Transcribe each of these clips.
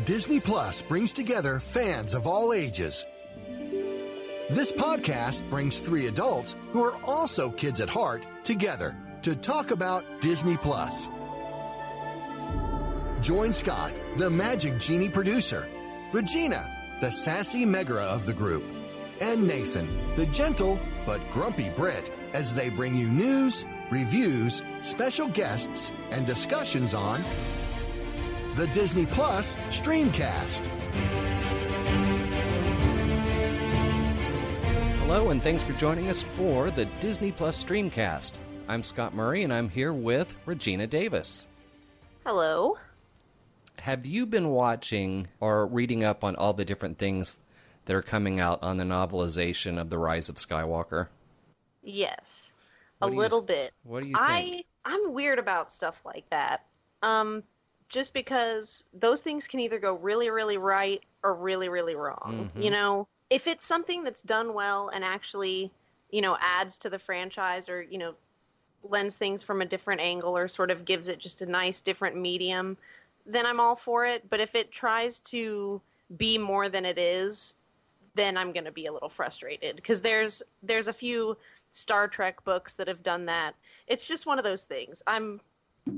Disney Plus brings together fans of all ages. This podcast brings three adults who are also kids at heart together to talk about Disney Plus. Join Scott, the Magic Genie producer, Regina, the sassy Megara of the group, and Nathan, the gentle but grumpy Brit, as they bring you news, reviews, special guests, and discussions on the Disney Plus Streamcast. Hello, and thanks for joining us for the Disney Plus Streamcast. I'm Scott Murray, and I'm here with Regina Davis. Hello. Have you been watching or reading up on all the different things that are coming out on the novelization of The Rise of Skywalker? Yes, a little bit. What do you think? I'm weird about stuff like that. Just because those things can either go really, really right or really, really wrong. Mm-hmm. You know, if it's something that's done well and actually, adds to the franchise or, lends things from a different angle or sort of gives it just a nice different medium, then I'm all for it. But if it tries to be more than it is, then I'm going to be a little frustrated because there's a few Star Trek books that have done that. It's just one of those things. I'm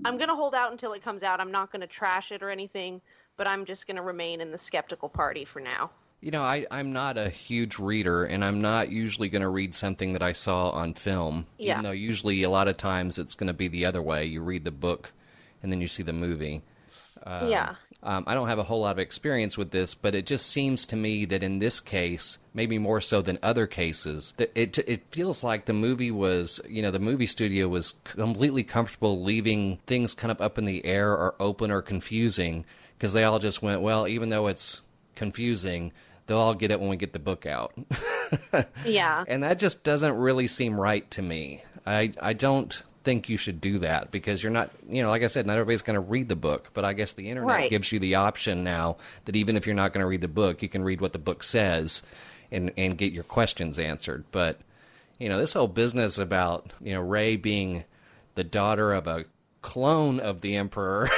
going to hold out until it comes out. I'm not going to trash it or anything, but I'm just going to remain in the skeptical party for now. I'm not a huge reader, and I'm not usually going to read something that I saw on film. Yeah. Even though usually a lot of times it's going to be the other way. You read the book, and then you see the movie. Yeah. I don't have a whole lot of experience with this, but it just seems to me that in this case, maybe more so than other cases, that it feels like the movie was, the movie studio was completely comfortable leaving things kind of up in the air or open or confusing, because they all just went, well, even though it's confusing, they'll all get it when we get the book out. Yeah. And that just doesn't really seem right to me. I don't think you should do that because you're not, like I said, not everybody's going to read the book, but I guess the internet gives you the option now that even if you're not going to read the book, you can read what the book says and get your questions answered. But, this whole business about, Rey being the daughter of a clone of the Emperor,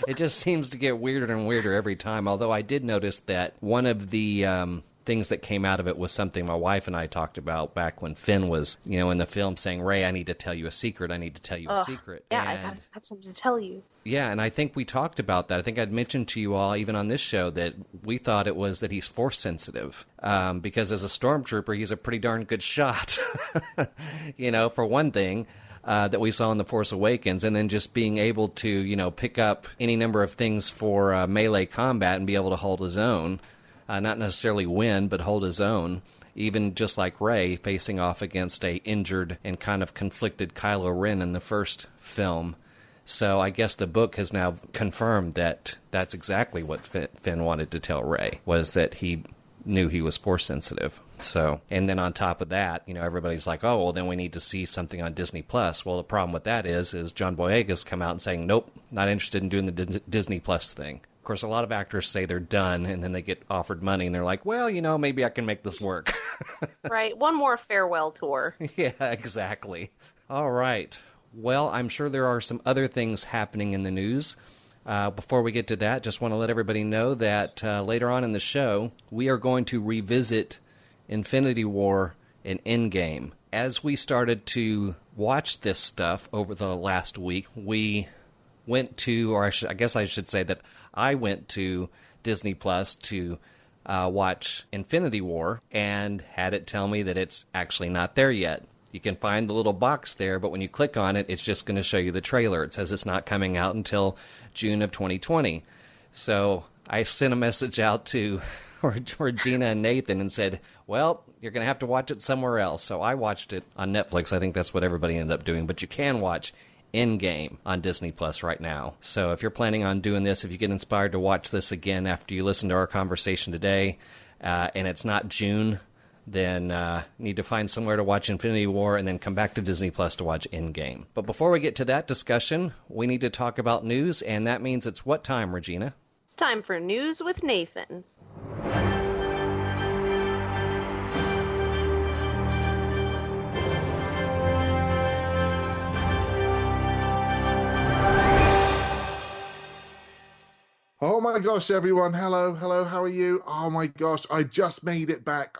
it just seems to get weirder and weirder every time. Although I did notice that one of the things that came out of it was something my wife and I talked about back when Finn was, in the film saying, Rey, I need to tell you a secret. I need to tell you a secret. Yeah, I have something to tell you. Yeah, and I think we talked about that. I think I'd mentioned to you all, even on this show, that we thought it was that he's force sensitive. Because as a stormtrooper, he's a pretty darn good shot. For one thing. That we saw in The Force Awakens, and then just being able to, pick up any number of things for melee combat and be able to hold his own. Not necessarily win, but hold his own. Even just like Rey facing off against a injured and kind of conflicted Kylo Ren in the first film. So I guess the book has now confirmed that that's exactly what Finn wanted to tell Rey, was that he knew he was force sensitive. So, and then on top of that, everybody's like, oh, well, then we need to see something on Disney Plus. Well, the problem with that is John Boyega's come out and saying, nope, not interested in doing the Disney Plus thing. Of course, a lot of actors say they're done, and then they get offered money, and they're like, well, maybe I can make this work. Right. One more farewell tour. Yeah, exactly. All right. Well, I'm sure there are some other things happening in the news. Before we get to that, just want to let everybody know that later on in the show, we are going to revisit Infinity War and Endgame. As we started to watch this stuff over the last week, we went to, or I guess I should say that I went to Disney Plus to watch Infinity War and had it tell me that it's actually not there yet. You can find the little box there, but when you click on it, it's just going to show you the trailer. It says it's not coming out until June of 2020. So I sent a message out to Regina and Nathan and said, well, you're going to have to watch it somewhere else. So I watched it on Netflix. I think that's what everybody ended up doing. But you can watch Endgame on Disney Plus right now. So if you're planning on doing this, if you get inspired to watch this again after you listen to our conversation today, and it's not June, then need to find somewhere to watch Infinity War and then come back to Disney Plus to watch Endgame. But before we get to that discussion, we need to talk about news, and that means it's what time, Regina? It's time for News with Nathan. Oh my gosh, everyone. Hello, how are you? Oh my gosh, I just made it back.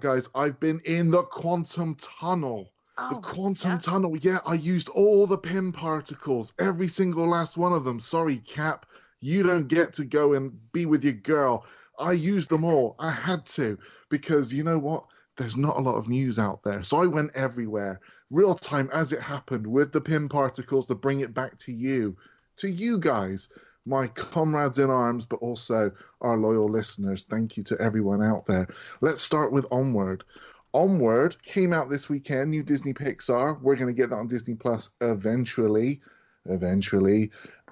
Guys. I've been in the quantum tunnel. The quantum tunnel. Yeah, I used all the Pym particles, every single last one of them. Sorry, Cap. You don't get to go and be with your girl. I used them all. I had to, because you know what? There's not a lot of news out there. So I went everywhere, real time as it happened, with the Pym particles to bring it back to you guys, my comrades in arms, but also our loyal listeners. Thank you to everyone out there. Let's start with Onward. Onward came out this weekend, new Disney Pixar. We're going to get that on Disney Plus eventually.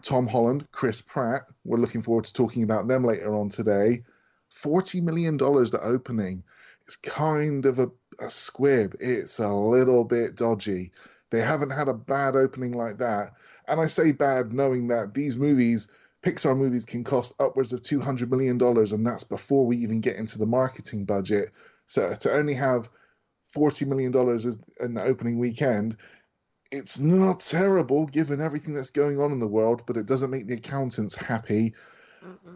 Tom Holland, Chris Pratt. We're looking forward to talking about them later on today. $40 million the opening. It's kind of a squib. It's a little bit dodgy. They haven't had a bad opening like that. And I say bad knowing that these movies, Pixar movies, can cost upwards of $200 million, and that's before we even get into the marketing budget. So to only have $40 million in the opening weekend, it's not terrible given everything that's going on in the world, but it doesn't make the accountants happy.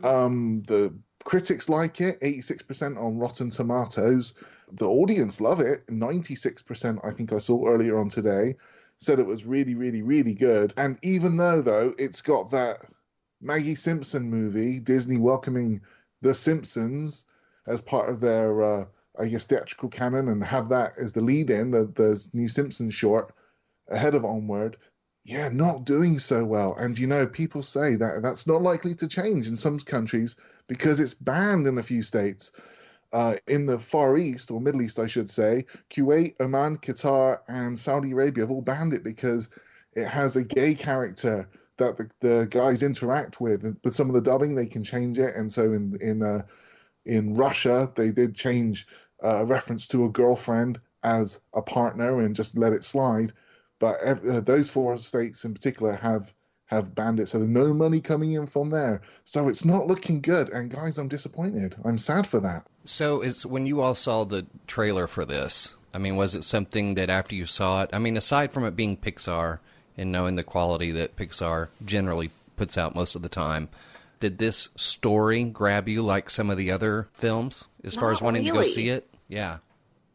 The critics like it, 86% on Rotten Tomatoes. The audience love it, 96% I think I saw earlier on today. Said it was really, really, really good. And even though, it's got that Maggie Simpson movie, Disney welcoming The Simpsons as part of their, theatrical canon, and have that as the lead-in, the new Simpsons short, ahead of Onward, not doing so well. And, people say that that's not likely to change in some countries because it's banned in a few states. In the Far East, or Middle East, I should say, Kuwait, Oman, Qatar, and Saudi Arabia have all banned it because it has a gay character that the guys interact with. With some of the dubbing, they can change it. And so in Russia, they did change a reference to a girlfriend as a partner and just let it slide. But those 4 states in particular have banned it, so there's no money coming in from there. So it's not looking good, and guys, I'm disappointed. I'm sad for that. So when you all saw the trailer for this, I mean, was it something that after you saw it, I mean, aside from it being Pixar and knowing the quality that Pixar generally puts out most of the time, did this story grab you like some of the other films as far as wanting to go see it? Yeah.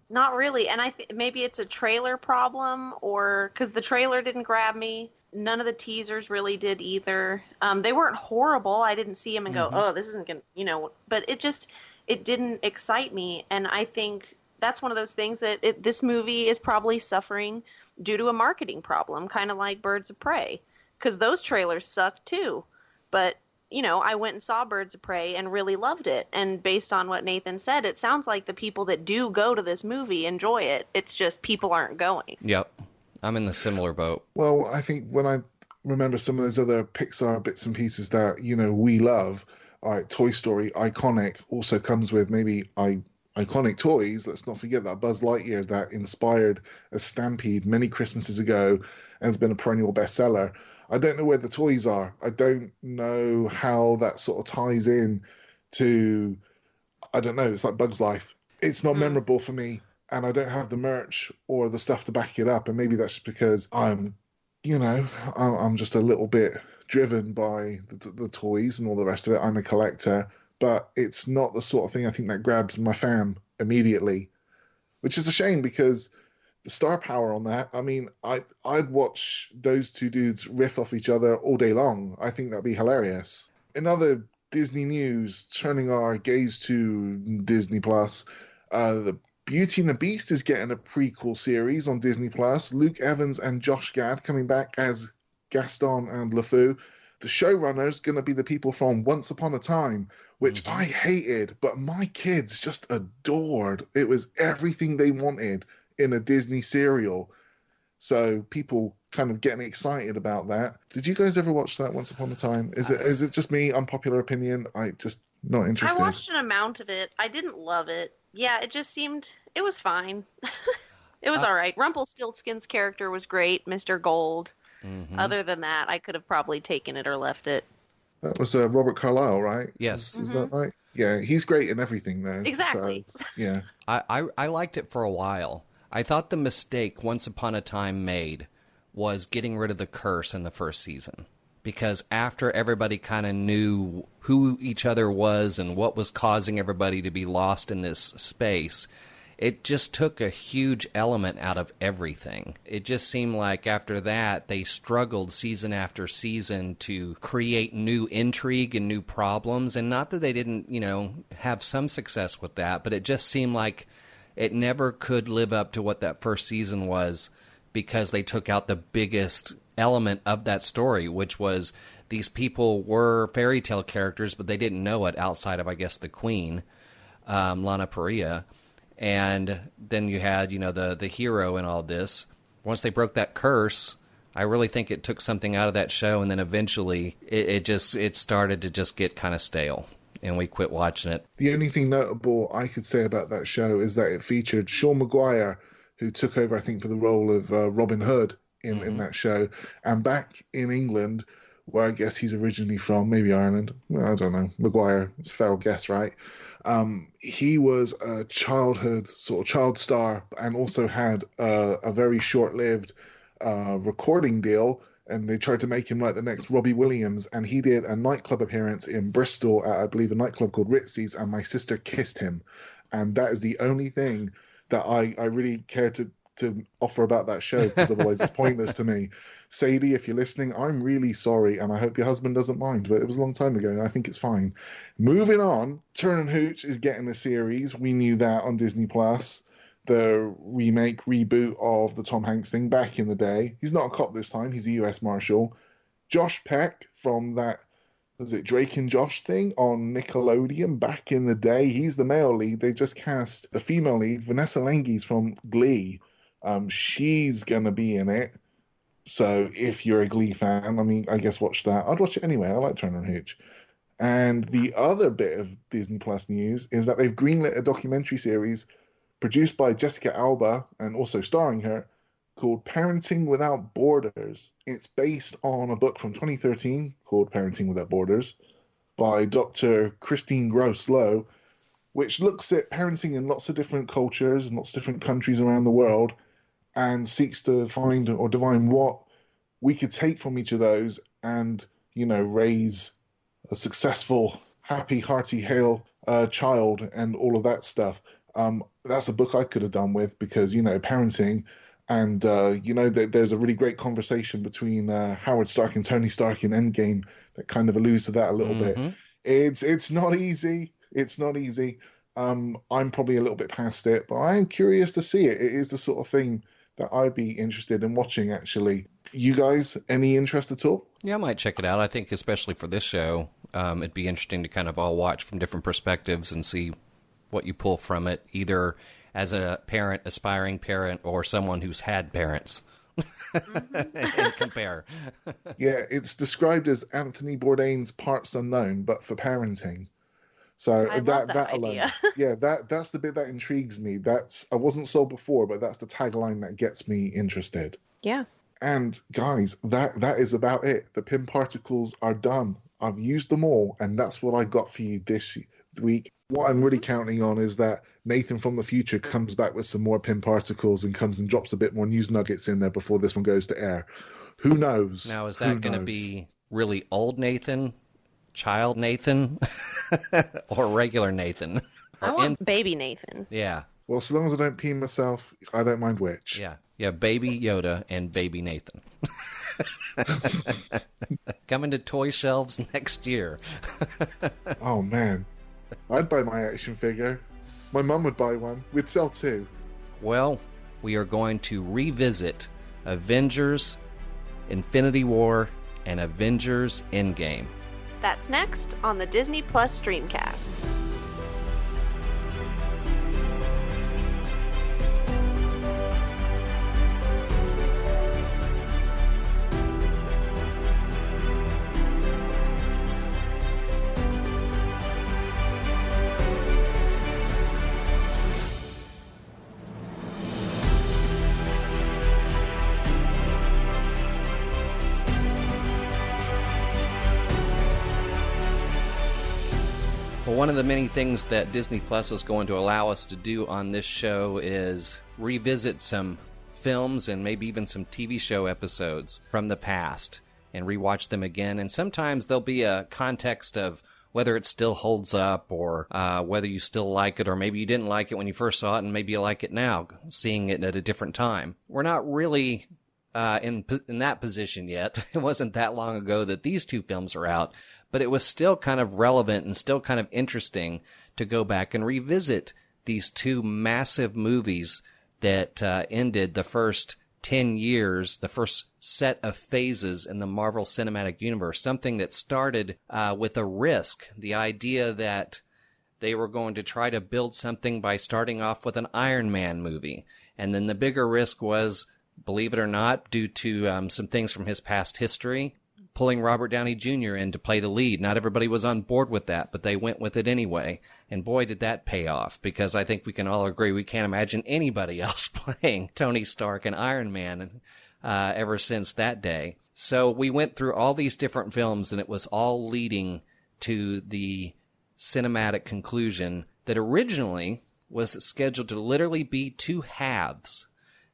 Not really. And maybe it's a trailer problem, or because the trailer didn't grab me. None of the teasers really did either. They weren't horrible. I didn't see them and go, oh, this isn't going to, but it didn't excite me. And I think that's one of those things that this movie is probably suffering due to a marketing problem, kind of like Birds of Prey, because those trailers suck too. But, I went and saw Birds of Prey and really loved it. And based on what Nathan said, it sounds like the people that do go to this movie enjoy it. It's just people aren't going. Yep. I'm in the similar boat. Well, I think when I remember some of those other Pixar bits and pieces that, we love, all right, Toy Story, iconic, also comes with maybe iconic toys. Let's not forget that Buzz Lightyear that inspired a Stampede many Christmases ago and has been a perennial bestseller. I don't know where the toys are. I don't know how that sort of ties in to, I don't know, it's like Bug's Life. It's not memorable for me. And I don't have the merch or the stuff to back it up. And maybe that's because I'm just a little bit driven by the toys and all the rest of it. I'm a collector, but it's not the sort of thing I think that grabs my fam immediately, which is a shame because the star power on that, I mean, I'd watch those two dudes riff off each other all day long. I think that'd be hilarious. In other Disney news, turning our gaze to Disney Plus, the Beauty and the Beast is getting a prequel series on Disney Plus. Luke Evans and Josh Gad coming back as Gaston and LeFou. The showrunner's going to be the people from Once Upon a Time, which I hated, but my kids just adored. It was everything they wanted in a Disney serial. So people kind of getting excited about that. Did you guys ever watch that Once Upon a Time? Is it just me, unpopular opinion? I just not interested. I watched an amount of it. I didn't love it. Yeah, it just seemed, it was fine. It was all right. Rumpelstiltskin's character was great, Mr. Gold. Other than that, I could have probably taken it or left it. That was Robert Carlyle, right? Yes. Is that right? Yeah, he's great in everything, though. Exactly. So, yeah. I liked it for a while. I thought the mistake Once Upon a Time made was getting rid of the curse in the first season. Because after everybody kind of knew who each other was and what was causing everybody to be lost in this space, it just took a huge element out of everything. It just seemed like after that, they struggled season after season to create new intrigue and new problems. And not that they didn't, have some success with that, but it just seemed like it never could live up to what that first season was, because they took out the biggest element of that story, which was these people were fairy tale characters, but they didn't know it outside of, I guess, the queen, Lana Parrilla. And then you had, the hero in all this. Once they broke that curse, I really think it took something out of that show, and then eventually it started to just get kind of stale, and we quit watching it. The only thing notable I could say about that show is that it featured Sean Maguire, who took over, I think, for the role of Robin Hood in that show. And back in England, where I guess he's originally from, maybe Ireland, I don't know, Maguire, it's a fair guess, right? He was a childhood sort of child star, and also had a very short-lived recording deal, and they tried to make him like the next Robbie Williams, and he did a nightclub appearance in Bristol at, I believe, a nightclub called Ritzy's, and my sister kissed him. And that is the only thing that I really care to offer about that show, because otherwise it's pointless to me. Sadie, if you're listening, I'm really sorry, and I hope your husband doesn't mind, but it was a long time ago, and I think it's fine. Moving on, Turn and Hooch is getting a series. We knew that on Disney+. The remake, reboot of the Tom Hanks thing back in the day. He's not a cop this time, he's a US Marshal. Josh Peck from that, was it Drake and Josh thing on Nickelodeon back in the day? He's the male lead. They just cast the female lead, Vanessa Lengies from Glee. She's going to be in it. So if you're a Glee fan, I mean, I guess watch that. I'd watch it anyway. I like Turner and Hooch. And the other bit of Disney Plus news is that they've greenlit a documentary series produced by Jessica Alba and also starring her, called Parenting Without Borders. It's based on a book from 2013 called Parenting Without Borders by Dr. Christine Gross-Lowe, which looks at parenting in lots of different cultures and lots of different countries around the world, and seeks to find or divine what we could take from each of those and, raise a successful, happy, hearty, hale child and all of that stuff. That's a book I could have done with, because, parenting, and, there's a really great conversation between Howard Stark and Tony Stark in Endgame that kind of alludes to that a little bit. It's not easy. It's not easy. I'm probably a little bit past it, but I am curious to see it. It is the sort of thing that I'd be interested in watching, actually. You guys, any interest at all? Yeah, I might check it out. I think especially for this show, it'd be interesting to kind of all watch from different perspectives and see what you pull from it, either as a parent, aspiring parent, or someone who's had parents. And compare. Yeah, it's described as Anthony Bourdain's Parts Unknown, but for parenting. So I love that alone, idea. yeah, that's the bit that intrigues me. I wasn't sold before, but that's the tagline that gets me interested. Yeah. And guys, that is about it. The Pym particles are done. I've used them all, and that's what I got for you this week. What I'm really counting on is that Nathan from the future comes back with some more Pym particles and comes and drops a bit more news nuggets in there before this one goes to air. Who knows? Now, is that going to be really old Nathan, child Nathan, or regular Nathan? I want baby Nathan. Yeah. Well, so long as I don't pee myself, I don't mind which. Yeah. Yeah, baby Yoda and baby Nathan. Coming to toy shelves next year. Oh, man. I'd buy my action figure. My mum would buy one. We'd sell two. Well, we are going to revisit Avengers, Infinity War, and Avengers Endgame. That's next on the Disney Plus Streamcast. Well, one of the many things that Disney Plus is going to allow us to do on this show is revisit some films and maybe even some TV show episodes from the past and rewatch them again. And sometimes there'll be a context of whether it still holds up or whether you still like it, or maybe you didn't like it when you first saw it and maybe you like it now, seeing it at a different time. We're not really in that position yet. It wasn't that long ago that these two films are out, but it was still kind of relevant and still kind of interesting to go back and revisit these two massive movies that ended the first 10 years, the first set of phases in the Marvel Cinematic Universe, something that started with a risk, the idea that they were going to try to build something by starting off with an Iron Man movie. And then the bigger risk was, believe it or not, due to some things from his past history, pulling Robert Downey Jr. in to play the lead. Not everybody was on board with that, but they went with it anyway. And boy, did that pay off, because I think we can all agree we can't imagine anybody else playing Tony Stark and Iron Man ever since that day. So we went through all these different films, and it was all leading to the cinematic conclusion that originally was scheduled to literally be two halves.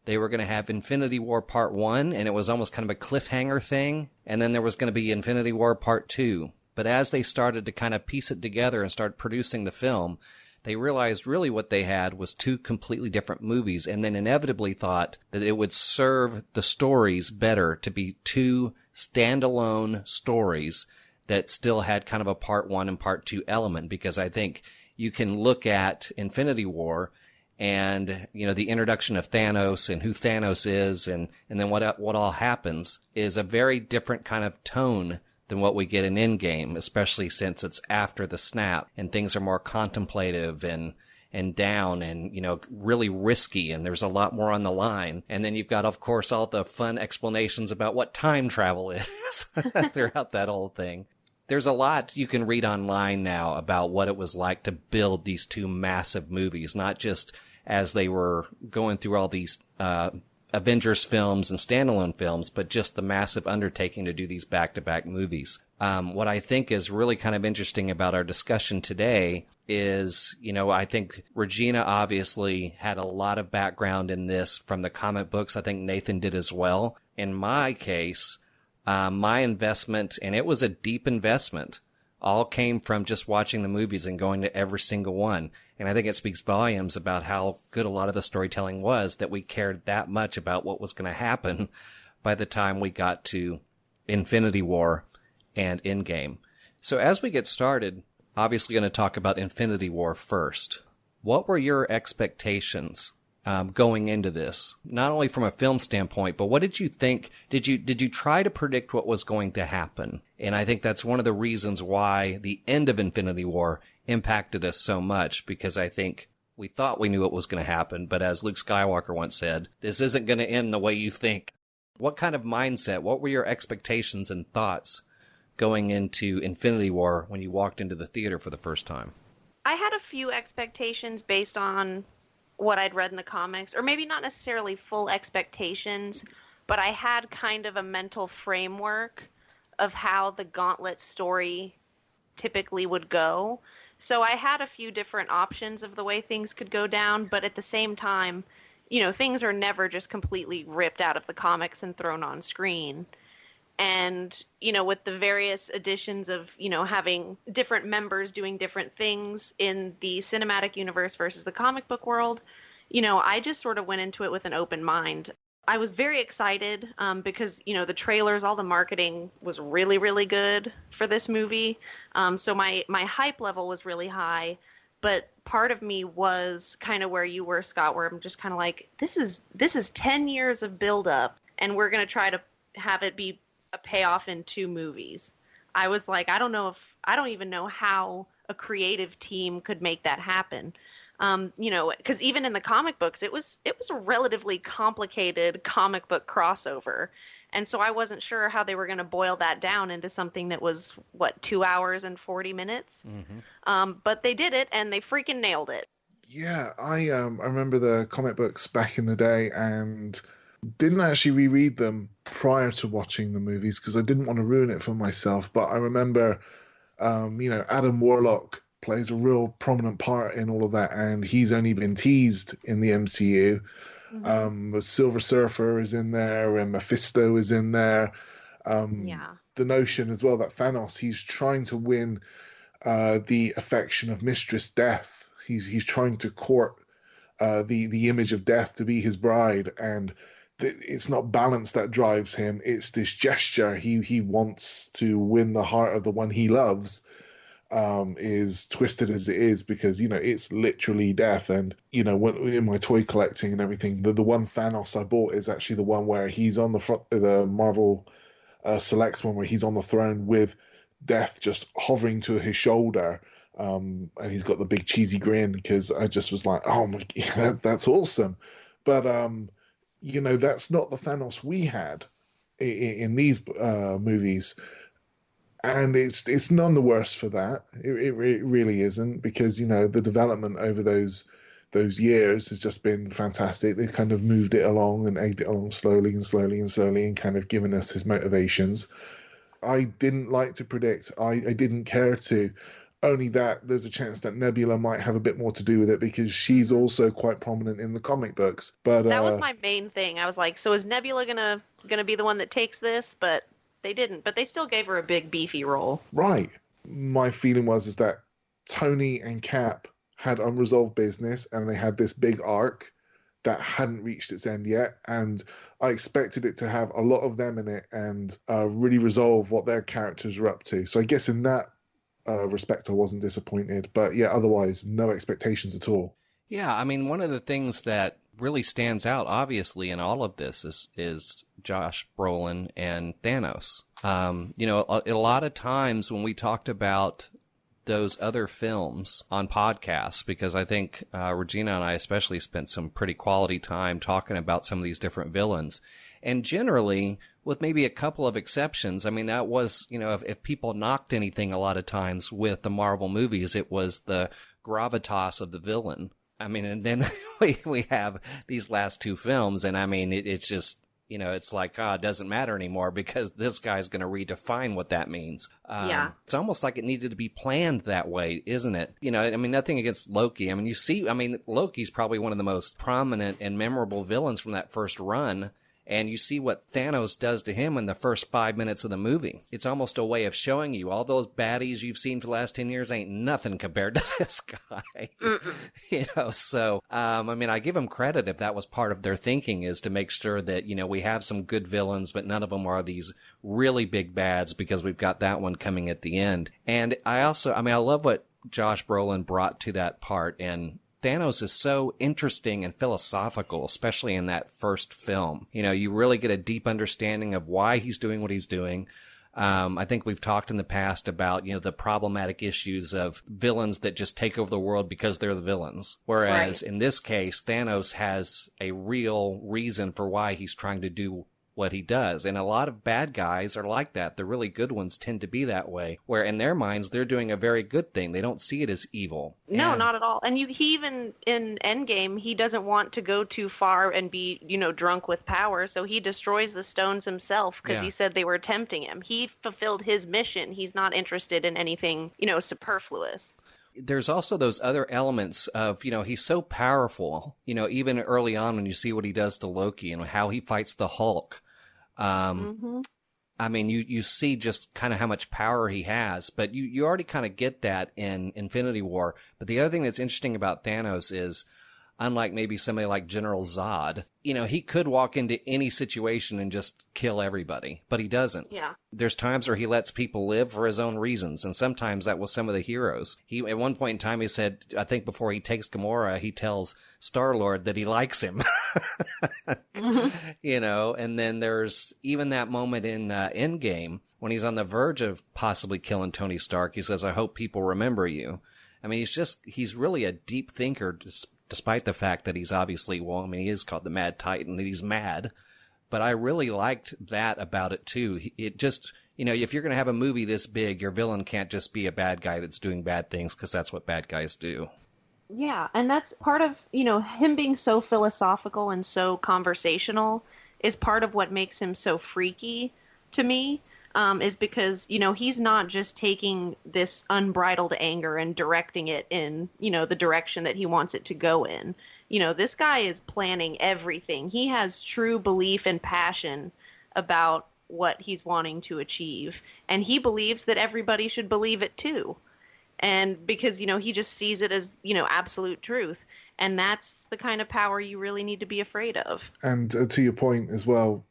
They were going to have Infinity War Part 1, and it was almost kind of a cliffhanger thing. And then there was going to be Infinity War Part 2. But as they started to kind of piece it together and start producing the film, they realized really what they had was two completely different movies, and then inevitably thought that it would serve the stories better to be two standalone stories that still had kind of a Part 1 and Part 2 element. Because I think you can look at Infinity War and, you know, the introduction of Thanos and who Thanos is and then what all happens is a very different kind of tone than what we get in Endgame, especially since it's after the snap and things are more contemplative and down and, you know, really risky, and there's a lot more on the line. And then you've got, of course, all the fun explanations about what time travel is throughout that whole thing. There's a lot you can read online now about what it was like to build these two massive movies, not just as they were going through all these Avengers films and standalone films, but just the massive undertaking to do these back-to-back movies. What I think is really kind of interesting about our discussion today is, you know, I think Regina obviously had a lot of background in this from the comic books. I think Nathan did as well. In my case, my investment, and it was a deep investment, all came from just watching the movies and going to every single one. And I think it speaks volumes about how good a lot of the storytelling was, that we cared that much about what was going to happen by the time we got to Infinity War and Endgame. So as we get started, obviously going to talk about Infinity War first. What were your expectations going into this? Not only from a film standpoint, but what did you think? Did you try to predict what was going to happen? And I think that's one of the reasons why the end of Infinity War impacted us so much, because I think we thought we knew what was going to happen, but as Luke Skywalker once said, this isn't going to end the way you think. What kind of mindset, what were your expectations and thoughts going into Infinity War when you walked into the theater for the first time? I had a few expectations based on what I'd read in the comics, or maybe not necessarily full expectations, but I had kind of a mental framework of how the Gauntlet story typically would go. So I had a few different options of the way things could go down, but at the same time, you know, things are never just completely ripped out of the comics and thrown on screen. And, you know, with the various editions of, you know, having different members doing different things in the cinematic universe versus the comic book world, you know, I just sort of went into it with an open mind. I was very excited because, you know, the trailers, all the marketing was really, really good for this movie. So my hype level was really high. But part of me was kind of where you were, Scott, where I'm just kind of like, this is 10 years of buildup, and we're going to try to have it be a payoff in 2 movies. I was like, I don't even know how a creative team could make that happen. You know, because even in the comic books, it was a relatively complicated comic book crossover. And so I wasn't sure how they were going to boil that down into something that was, 2 hours and 40 minutes? Mm-hmm. But they did it, and they freaking nailed it. Yeah, I remember the comic books back in the day and didn't actually reread them prior to watching the movies because I didn't want to ruin it for myself. But I remember, you know, Adam Warlock plays a real prominent part in all of that, and he's only been teased in the MCU. Mm-hmm. Silver Surfer is in there, and Mephisto is in there. The notion as well that Thanos, he's trying to win the affection of Mistress Death. He's trying to court the image of Death to be his bride, and it's not balance that drives him. It's this gesture. He wants to win the heart of the one he loves. Is twisted as it is, because it's literally Death. And in my toy collecting and everything, the one Thanos I bought is actually the one where he's on the front, the Marvel Selects one, where he's on the throne with Death just hovering to his shoulder, and he's got the big cheesy grin, because I just was like, oh my, that's awesome. But that's not the Thanos we had in these movies. And it's none the worse for that. It really isn't, because the development over those years has just been fantastic. They've kind of moved it along and egged it along slowly and slowly and slowly, and kind of given us his motivations. I didn't like to predict. I didn't care to. Only that there's a chance that Nebula might have a bit more to do with it, because she's also quite prominent in the comic books. But that was my main thing. I was like, so is Nebula gonna be the one that takes this? But they didn't. But they still gave her a big beefy role. Right. My feeling is that Tony and Cap had unresolved business, and they had this big arc that hadn't reached its end yet, and I expected it to have a lot of them in it and really resolve what their characters are up to. So I guess in that respect, I wasn't disappointed. But yeah, otherwise, no expectations at all. Yeah, I mean, one of the things that really stands out, obviously, in all of this is Josh Brolin and Thanos. A lot of times when we talked about those other films on podcasts, because I think Regina and I especially spent some pretty quality time talking about some of these different villains. And generally, with maybe a couple of exceptions, I mean, that was, if people knocked anything a lot of times with the Marvel movies, it was the gravitas of the villain. I mean, and then we have these last two films, and I mean, it's just, it's like, it doesn't matter anymore, because this guy's going to redefine what that means. Yeah. It's almost like it needed to be planned that way, isn't it? I mean, nothing against Loki. I mean, Loki's probably one of the most prominent and memorable villains from that first run. And you see what Thanos does to him in the first 5 minutes of the movie. It's almost a way of showing you all those baddies you've seen for the last 10 years ain't nothing compared to this guy. So, I mean, I give him credit if that was part of their thinking, is to make sure that, we have some good villains, but none of them are these really big bads, because we've got that one coming at the end. And I love what Josh Brolin brought to that part, and Thanos is so interesting and philosophical, especially in that first film. You really get a deep understanding of why he's doing what he's doing. I think we've talked in the past about, the problematic issues of villains that just take over the world because they're the villains. Whereas in this case, Thanos has a real reason for why he's trying to do what he does. And a lot of bad guys are like that. The really good ones tend to be that way, where in their minds, they're doing a very good thing. They don't see it as evil. No, not at all. And he even in Endgame, he doesn't want to go too far and be, drunk with power. So he destroys the stones himself, because he said they were tempting him. He fulfilled his mission. He's not interested in anything, superfluous. There's also those other elements of, he's so powerful, even early on when you see what he does to Loki and how he fights the Hulk. I mean, you see just kind of how much power he has, but you already kind of get that in Infinity War. But the other thing that's interesting about Thanos is, unlike maybe somebody like General Zod, he could walk into any situation and just kill everybody, but he doesn't. Yeah. There's times where he lets people live for his own reasons, and sometimes that was some of the heroes. At one point in time, he said, I think before he takes Gamora, he tells Star-Lord that he likes him. And then there's even that moment in Endgame when he's on the verge of possibly killing Tony Stark. He says, I hope people remember you. I mean, he's really a deep thinker, despite the fact that he's obviously, he is called the Mad Titan, and he's mad. But I really liked that about it, too. It just, if you're going to have a movie this big, your villain can't just be a bad guy that's doing bad things, because that's what bad guys do. Yeah, and that's part of, him being so philosophical and so conversational is part of what makes him so freaky to me. Is because, he's not just taking this unbridled anger and directing it in, the direction that he wants it to go in. This guy is planning everything. He has true belief and passion about what he's wanting to achieve. And he believes that everybody should believe it too. And because, he just sees it as, absolute truth. And that's the kind of power you really need to be afraid of. And to your point as well,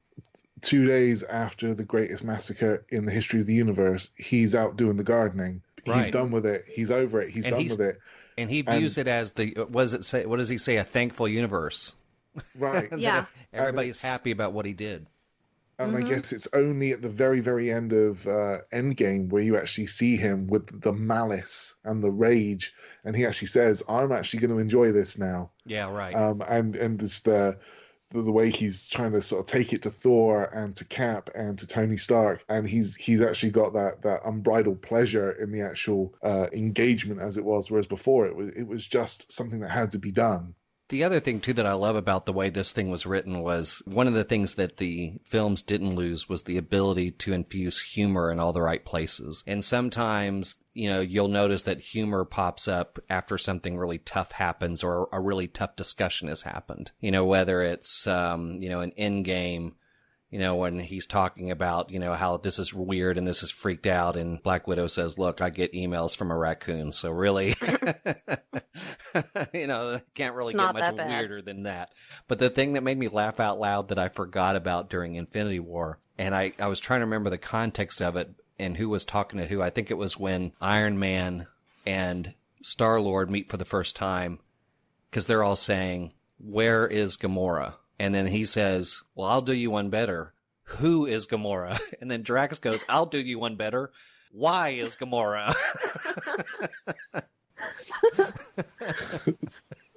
2 days after the greatest massacre in the history of the universe, he's out doing the gardening. Right. He's done with it. He's over it. He's done with it. And he views it as what does he say? A thankful universe. Right. Yeah. Everybody's happy about what he did. And I guess it's only at the very, very end of Endgame where you actually see him with the malice and the rage, and he actually says, "I'm actually going to enjoy this now." Yeah, right. And it's the way he's trying to sort of take it to Thor and to Cap and to Tony Stark, and he's actually got that unbridled pleasure in the actual engagement as it was, whereas before it was just something that had to be done. The other thing, too, that I love about the way this thing was written was one of the things that the films didn't lose was the ability to infuse humor in all the right places. And sometimes, you'll notice that humor pops up after something really tough happens or a really tough discussion has happened. Whether it's, an Endgame, when he's talking about, how this is weird and this is freaked out, and Black Widow says, "Look, I get emails from a raccoon, so really, can't really get much weirder than that." But the thing that made me laugh out loud that I forgot about during Infinity War, and I was trying to remember the context of it and who was talking to who. I think it was when Iron Man and Star-Lord meet for the first time, because they're all saying, "Where is Gamora?" And then he says, "Well, I'll do you one better. Who is Gamora?" And then Drax goes, "I'll do you one better. Why is Gamora?"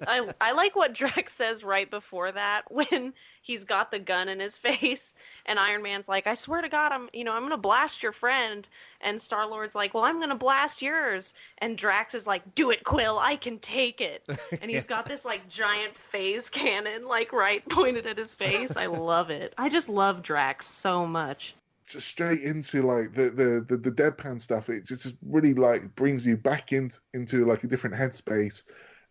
I like what Drax says right before that when he's got the gun in his face and Iron Man's like, "I swear to God, I'm going to blast your friend." And Star-Lord's like, "Well, I'm going to blast yours." And Drax is like, "Do it, Quill. I can take it." And he's got this like giant phase cannon like right pointed at his face. I love it. I just love Drax so much. Just straight into like the deadpan stuff. It just really like brings you back into like a different headspace.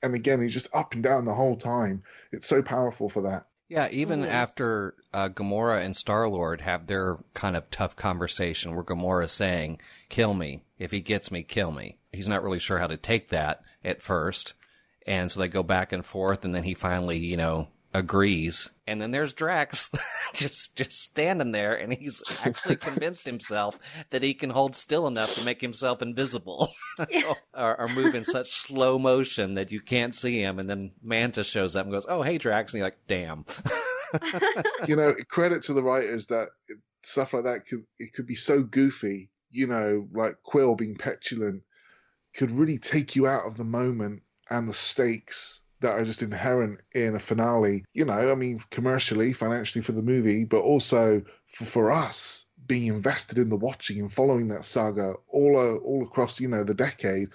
And again, he's just up and down the whole time. It's so powerful for that. Yeah, even after Gamora and Star-Lord have their kind of tough conversation where Gamora's saying, "Kill me. If he gets me, kill me." He's not really sure how to take that at first. And so they go back and forth, and then he finally, agrees. And then there's Drax just standing there, and he's actually convinced himself that he can hold still enough to make himself invisible or move in such slow motion that you can't see him. And then Mantis shows up and goes, "Oh, hey, Drax." And you're like, damn. Credit to the writers that stuff like that could be so goofy, like Quill being petulant could really take you out of the moment and the stakes that are just inherent in a finale, commercially, financially for the movie, but also for us being invested in the watching and following that saga all across, the decade.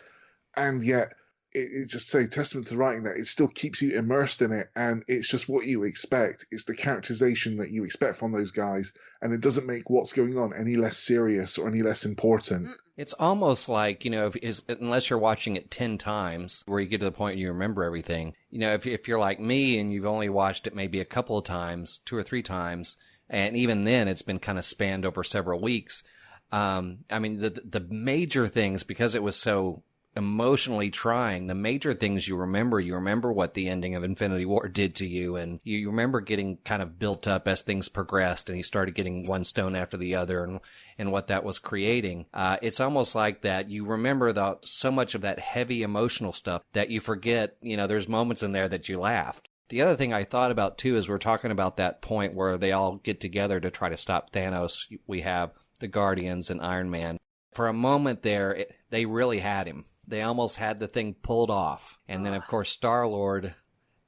And yet it's just a testament to the writing that it still keeps you immersed in it, and it's just what you expect. It's the characterization that you expect from those guys, and it doesn't make what's going on any less serious or any less important. It's almost like, unless you're watching it 10 times, where you get to the point where you remember everything, if you're like me and you've only watched it maybe a couple of times, 2 or 3 times, and even then it's been kind of spanned over several weeks. The major things, because it was so emotionally trying, the major things you remember what the ending of Infinity War did to you, and you remember getting kind of built up as things progressed and he started getting one stone after the other and what that was creating. It's almost like that you remember so much of that heavy emotional stuff that you forget, there's moments in there that you laughed. The other thing I thought about too is we're talking about that point where they all get together to try to stop Thanos. We have the Guardians and Iron Man. For a moment there, they really had him. They almost had the thing pulled off. And then, of course, Star-Lord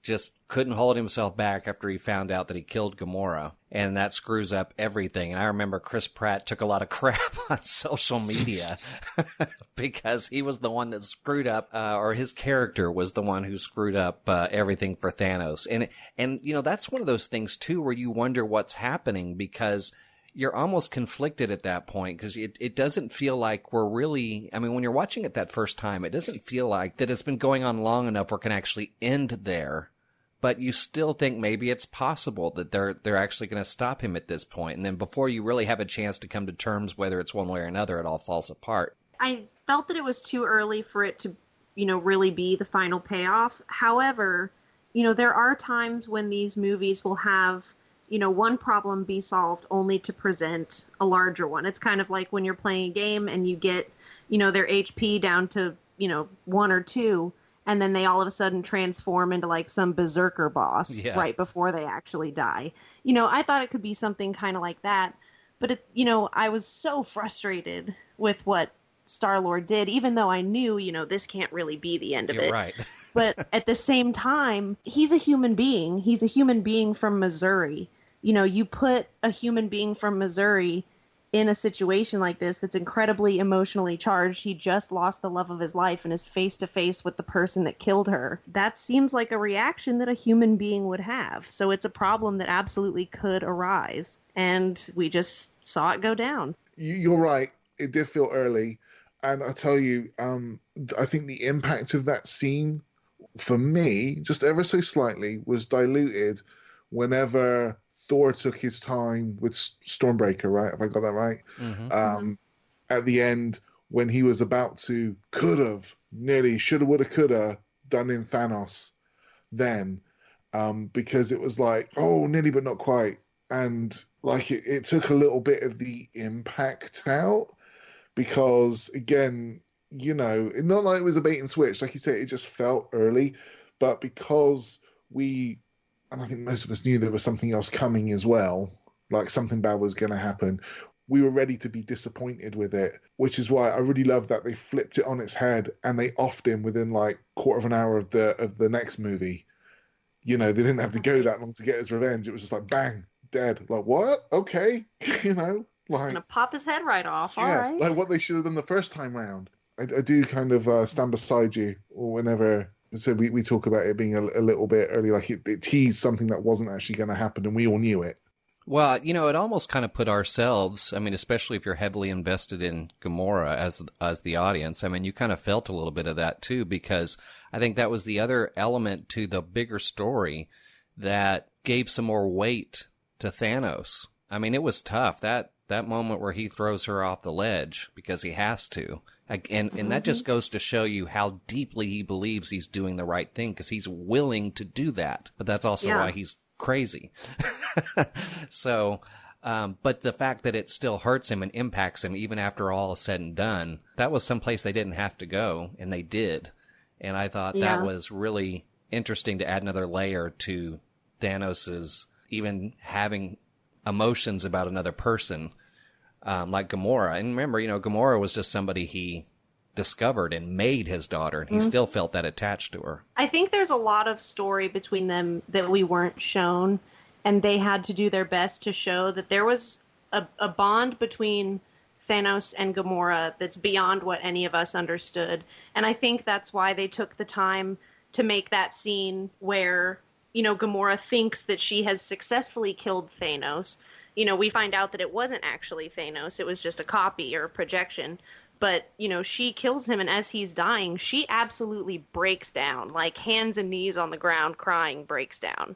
just couldn't hold himself back after he found out that he killed Gamora. And that screws up everything. And I remember Chris Pratt took a lot of crap on social media because he was the one that screwed up, or his character was the one who screwed up everything for Thanos. And that's one of those things, too, where you wonder what's happening, because you're almost conflicted at that point, because it doesn't feel like we're really, when you're watching it that first time, it doesn't feel like that it's been going on long enough where it can actually end there. But you still think maybe it's possible that they're actually going to stop him at this point. And then before you really have a chance to come to terms whether it's one way or another, it all falls apart. I felt that it was too early for it to, really be the final payoff. However, there are times when these movies will have, one problem be solved only to present a larger one. It's kind of like when you're playing a game and you get, their HP down to, 1 or 2, and then they all of a sudden transform into like some berserker boss right before they actually die. I thought it could be something kind of like that. But, I was so frustrated with what Star-Lord did, even though I knew, this can't really be the end of it. Right. But at the same time, he's a human being. He's a human being from Missouri. You put a human being from Missouri in a situation like this that's incredibly emotionally charged. He just lost the love of his life and is face to face with the person that killed her. That seems like a reaction that a human being would have. So it's a problem that absolutely could arise. And we just saw it go down. You're right. It did feel early. And I tell you, I think the impact of that scene, for me, just ever so slightly, was diluted whenever Thor took his time with Stormbreaker, right? Have I got that right? Mm-hmm. At the end, when he was about to, nearly, shoulda, woulda, coulda, done in Thanos then, because it was like, oh, nearly but not quite. And like it took a little bit of the impact out because, again, it's not like it was a bait and switch. Like you said, it just felt early. But because and I think most of us knew there was something else coming as well, like something bad was going to happen, we were ready to be disappointed with it, which is why I really love that they flipped it on its head and they offed him within like quarter of an hour of the next movie. They didn't have to go that long to get his revenge. It was just like, bang, dead. Like, what? Okay. Just going to pop his head right off. Yeah, all right. Like what they should have done the first time round. I do kind of stand beside you whenever... So we talk about it being a little bit early, like it teased something that wasn't actually going to happen, and we all knew it. Well, it almost kind of put ourselves, especially if you're heavily invested in Gamora as the audience, you kind of felt a little bit of that too, because I think that was the other element to the bigger story that gave some more weight to Thanos. It was tough. That moment where he throws her off the ledge because he has to. And that just goes to show you how deeply he believes he's doing the right thing, because he's willing to do that. But that's also why he's crazy. So, but the fact that it still hurts him and impacts him even after all is said and done, that was someplace they didn't have to go, and they did. And I thought that was really interesting to add another layer to Thanos's even having emotions about another person. Like Gamora. And remember, Gamora was just somebody he discovered and made his daughter, and he still felt that attached to her. I think there's a lot of story between them that we weren't shown, and they had to do their best to show that there was a bond between Thanos and Gamora that's beyond what any of us understood. And I think that's why they took the time to make that scene where, Gamora thinks that she has successfully killed Thanos. We find out that it wasn't actually Thanos. It was just a copy or a projection. But, she kills him, and as he's dying, she absolutely breaks down, like hands and knees on the ground, crying, breaks down.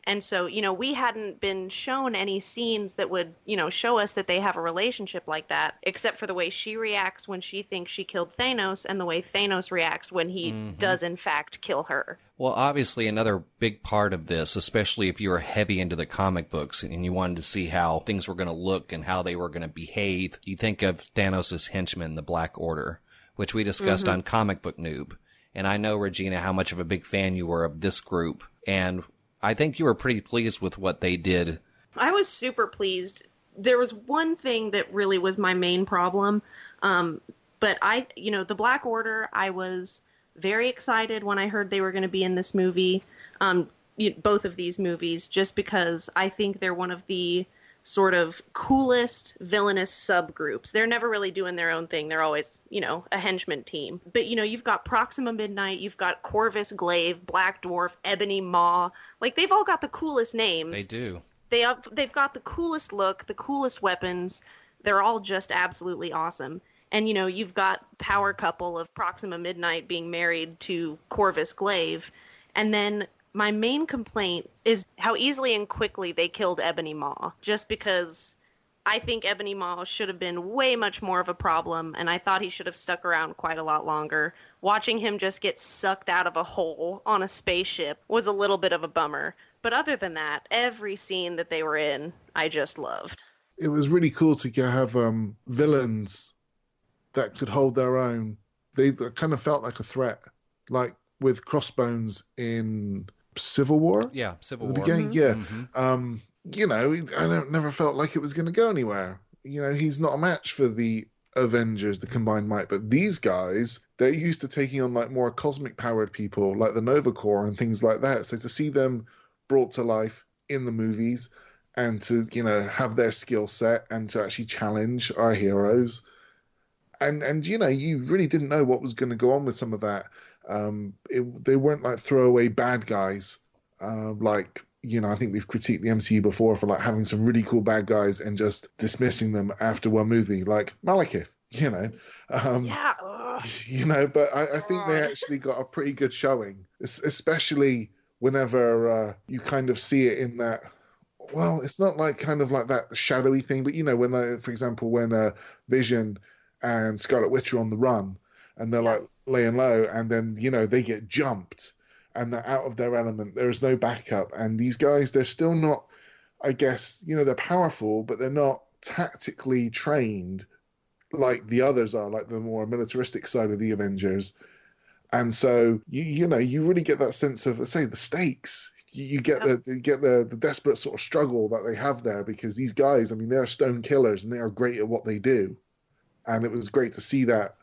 And so, we hadn't been shown any scenes that would, show us that they have a relationship like that, except for the way she reacts when she thinks she killed Thanos and the way Thanos reacts when he does, in fact, kill her. Well, obviously, another big part of this, especially if you were heavy into the comic books and you wanted to see how things were going to look and how they were going to behave, you think of Thanos' henchman, the Black Order, which we discussed on Comic Book Noob. And I know, Regina, how much of a big fan you were of this group. And I think you were pretty pleased with what they did. I was super pleased. There was one thing that really was my main problem. But the Black Order, I was very excited when I heard they were going to be in this movie, both of these movies, just because I think they're one of the sort of coolest villainous subgroups. They're never really doing their own thing. They're always, a henchman team. But, you've got Proxima Midnight, you've got Corvus Glaive, Black Dwarf, Ebony Maw. Like, they've all got the coolest names. They do. They've got the coolest look, the coolest weapons. They're all just absolutely awesome. And, you've got power couple of Proxima Midnight being married to Corvus Glaive. And then my main complaint is how easily and quickly they killed Ebony Maw, just because I think Ebony Maw should have been way much more of a problem, and I thought he should have stuck around quite a lot longer. Watching him just get sucked out of a hole on a spaceship was a little bit of a bummer. But other than that, every scene that they were in, I just loved. It was really cool to have villains that could hold their own. They kind of felt like a threat, like with Crossbones in Civil War. Yeah, Civil At the War. beginning, yeah. Mm-hmm. I never felt like it was going to go anywhere. He's not a match for the Avengers, the combined might, but these guys, they're used to taking on like more cosmic powered people, like the Nova Corps and things like that. So to see them brought to life in the movies and to, have their skill set and to actually challenge our heroes. And you really didn't know what was going to go on with some of that. They weren't like throwaway bad guys, like, I think we've critiqued the MCU before for like having some really cool bad guys and just dismissing them after one movie, like Malekith, Yeah. But I think they actually got a pretty good showing, especially whenever you kind of see it in that. Well, it's not like kind of like that shadowy thing, but when, for example, when Vision and Scarlet Witch are on the run and they're like laying low, and then they get jumped and they're out of their element. There is no backup, and these guys, they're still not, I guess, they're powerful, but they're not tactically trained like the others are, like the more militaristic side of the Avengers. And so you really get that sense of, say, the stakes. You get the desperate sort of struggle that they have there, because these guys, I mean, they're stone killers and they are great at what they do, and it was great to see that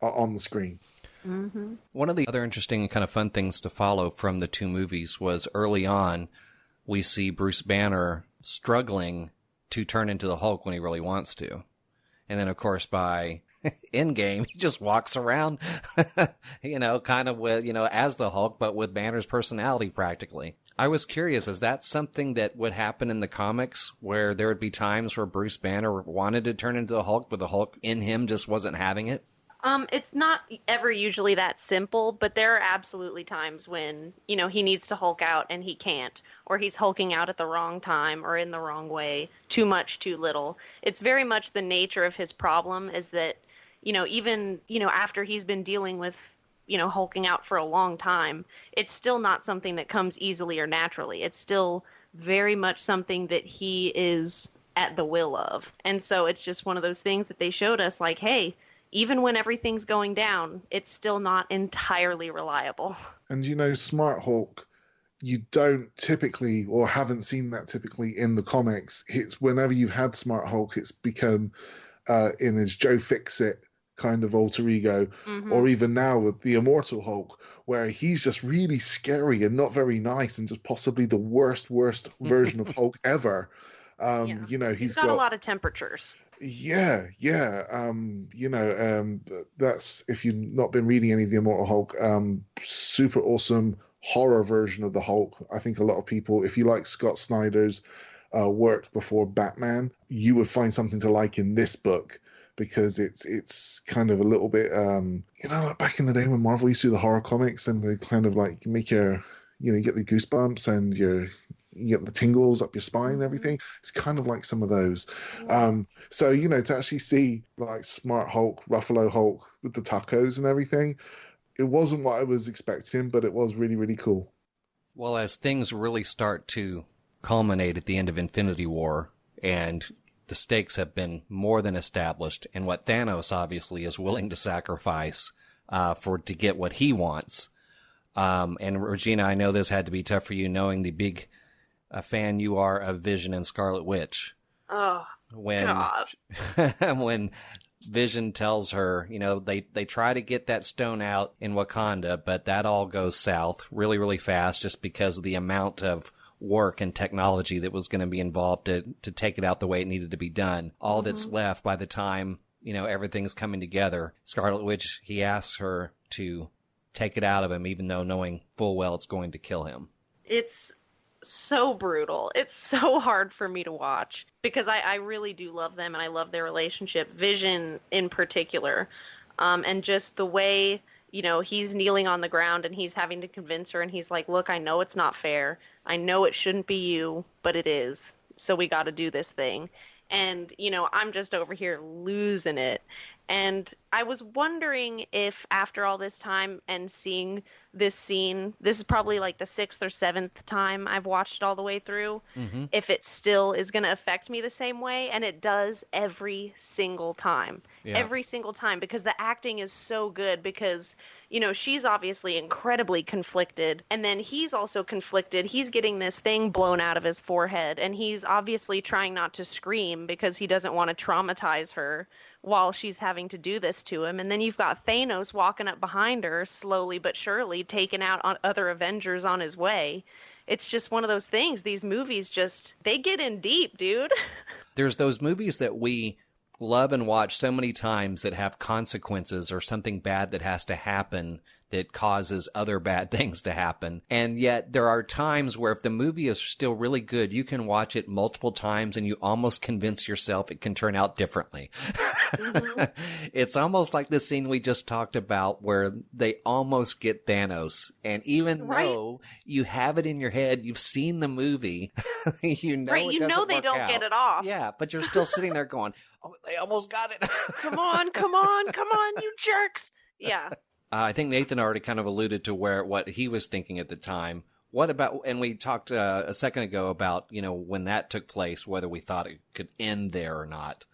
on the screen. Mm-hmm. One of the other interesting and kind of fun things to follow from the two movies was early on, we see Bruce Banner struggling to turn into the Hulk when he really wants to. And then, of course, by Endgame, he just walks around, kind of with, as the Hulk, but with Banner's personality practically. I was curious, is that something that would happen in the comics, where there would be times where Bruce Banner wanted to turn into the Hulk, but the Hulk in him just wasn't having it? It's not ever usually that simple, but there are absolutely times when, he needs to Hulk out and he can't, or he's hulking out at the wrong time or in the wrong way, too much, too little. It's very much the nature of his problem is that, even, after he's been dealing with, hulking out for a long time, it's still not something that comes easily or naturally. It's still very much something that he is at the will of. And so it's just one of those things that they showed us, like, hey, even when everything's going down, it's still not entirely reliable. And Smart Hulk, you don't typically, or haven't seen that typically in the comics. It's whenever you've had Smart Hulk, it's become in his Joe Fixit kind of alter ego, or even now with the Immortal Hulk, where he's just really scary and not very nice and just possibly the worst version of Hulk ever. He's got a lot of temperatures. Yeah. That's, if you've not been reading any of the Immortal Hulk, super awesome horror version of the Hulk. I think a lot of people, if you like Scott Snyder's work before Batman, you would find something to like in this book, because it's kind of a little bit, like back in the day when Marvel used to do the horror comics, and they kind of like make your, you get the goosebumps and you get the tingles up your spine and everything. It's kind of like some of those. So, to actually see like Smart Hulk, Ruffalo Hulk with the tacos and everything, it wasn't what I was expecting, but it was really, really cool. Well, as things really start to culminate at the end of Infinity War, and the stakes have been more than established, and what Thanos obviously is willing to sacrifice to get what he wants. And Regina, I know this had to be tough for you, knowing the big fan you are of Vision and Scarlet Witch. Oh, God. When Vision tells her, they try to get that stone out in Wakanda, but that all goes south really, really fast, just because of the amount of work and technology that was going to be involved to take it out the way it needed to be done. All that's left by the time, everything's coming together. Scarlet Witch, he asks her to take it out of him, even though knowing full well it's going to kill him. It's so brutal. It's so hard for me to watch, because I really do love them and I love their relationship, Vision in particular. And just the way, he's kneeling on the ground and he's having to convince her, and he's like, look, I know it's not fair. I know it shouldn't be you, but it is. So we got to do this thing. And, I'm just over here losing it. And I was wondering if after all this time and seeing this scene, this is probably like the 6th or 7th time I've watched it all the way through, if it still is going to affect me the same way. And it does every single time. Yeah. Every single time, because the acting is so good, because, she's obviously incredibly conflicted. And then he's also conflicted. He's getting this thing blown out of his forehead. And he's obviously trying not to scream because he doesn't want to traumatize her while she's having to do this to him. And then you've got Thanos walking up behind her, slowly but surely, taking out on other Avengers on his way. It's just one of those things. These movies they get in deep, dude. There's those movies that we love and watch so many times that have consequences or something bad that has to happen that causes other bad things to happen. And yet there are times where if the movie is still really good, you can watch it multiple times and you almost convince yourself it can turn out differently. Mm-hmm. It's almost like the scene we just talked about where they almost get Thanos. And even though you have it in your head, you've seen the movie, you know right, it doesn't work they don't out. Get it off. Yeah, but you're still sitting there going, oh, they almost got it. Come on, you jerks. Yeah. I think Nathan already kind of alluded to what he was thinking at the time. What about, and we talked a second ago about, when that took place, whether we thought it could end there or not.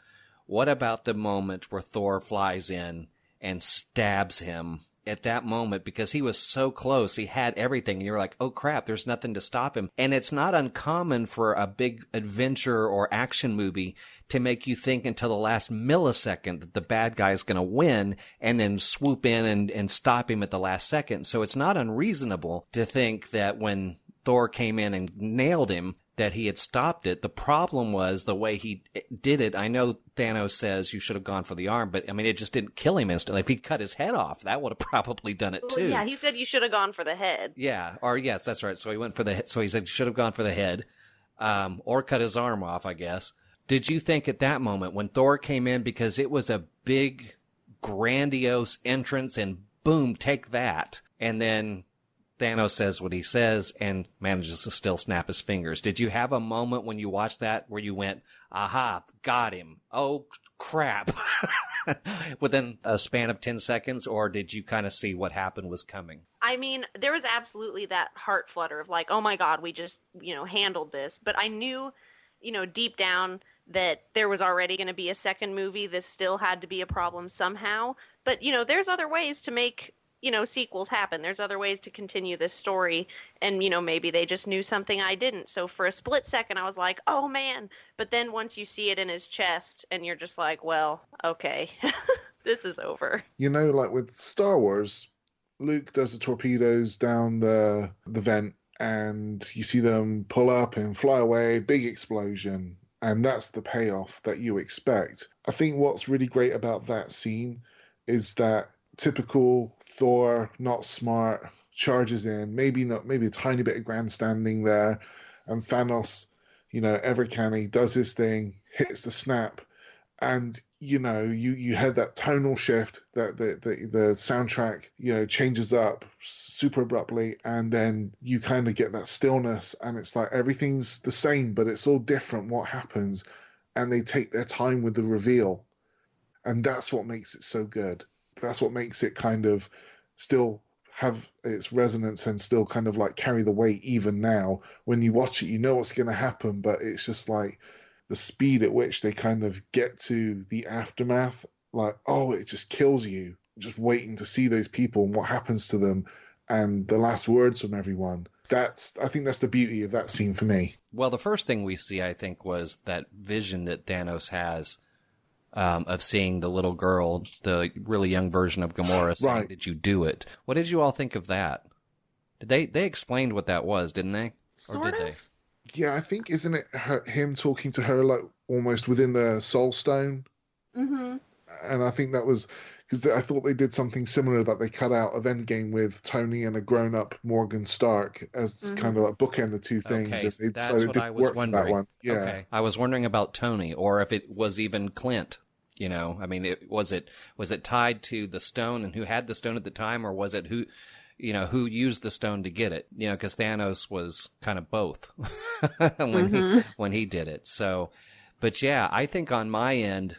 What about the moment where Thor flies in and stabs him at that moment, because he was so close, he had everything, and you're like, oh crap, there's nothing to stop him. And it's not uncommon for a big adventure or action movie to make you think until the last millisecond that the bad guy's going to win and then swoop in and stop him at the last second. So it's not unreasonable to think that when Thor came in and nailed him, that he had stopped it. The problem was the way he did it. I know Thanos says you should have gone for the arm, but I mean, it just didn't kill him instantly. If he cut his head off, that would have probably done it too. Yeah, he said you should have gone for the head. Yeah, or yes, that's right. So he went for the head. So he said you should have gone for the head, or cut his arm off, I guess. Did you think at that moment when Thor came in, because it was a big, grandiose entrance and boom, take that, and then Thanos says what he says and manages to still snap his fingers. Did you have a moment when you watched that where you went, aha, got him, oh crap, within a span of 10 seconds, or did you kind of see what happened was coming? I mean, there was absolutely that heart flutter of like, oh my God, we just, handled this. But I knew, deep down that there was already going to be a second movie. This still had to be a problem somehow. But, there's other ways to make sequels happen. There's other ways to continue this story. And, maybe they just knew something I didn't. So for a split second, I was like, oh man. But then once you see it in his chest and you're just like, well, okay, this is over. Like with Star Wars, Luke does the torpedoes down the vent and you see them pull up and fly away, big explosion. And that's the payoff that you expect. I think what's really great about that scene is that typical Thor, not smart, charges in, maybe a tiny bit of grandstanding there, and Thanos, ever canny, does his thing, hits the snap, and you had that tonal shift, that the soundtrack changes up super abruptly, and then you kind of get that stillness, and it's like everything's the same but it's all different what happens, and they take their time with the reveal, and that's what makes it so good. That's what makes it kind of still have its resonance and still kind of like carry the weight even now. When you watch it, you know what's going to happen, but it's just like the speed at which they kind of get to the aftermath, like, oh, it just kills you just waiting to see those people and what happens to them and the last words from everyone. I think that's the beauty of that scene for me. Well, the first thing we see, I think, was that vision that Thanos has of seeing the little girl, the really young version of Gamora, saying, right, did you do it? What did you all think of that? They explained what that was, didn't they? Sort of. They? Yeah, I think, isn't it him talking to her like almost within the Soul Stone? Mm-hmm. And I think that was because I thought they did something similar that they cut out of Endgame with Tony and a grown-up Morgan Stark as kind of like bookend the two things. Okay, that's what I was wondering. Yeah. Okay. I was wondering about Tony, or if it was even Clint. I mean, was it tied to the stone and who had the stone at the time, or was it who used the stone to get it? Because Thanos was kind of both when he did it. So, But yeah, I think on my end,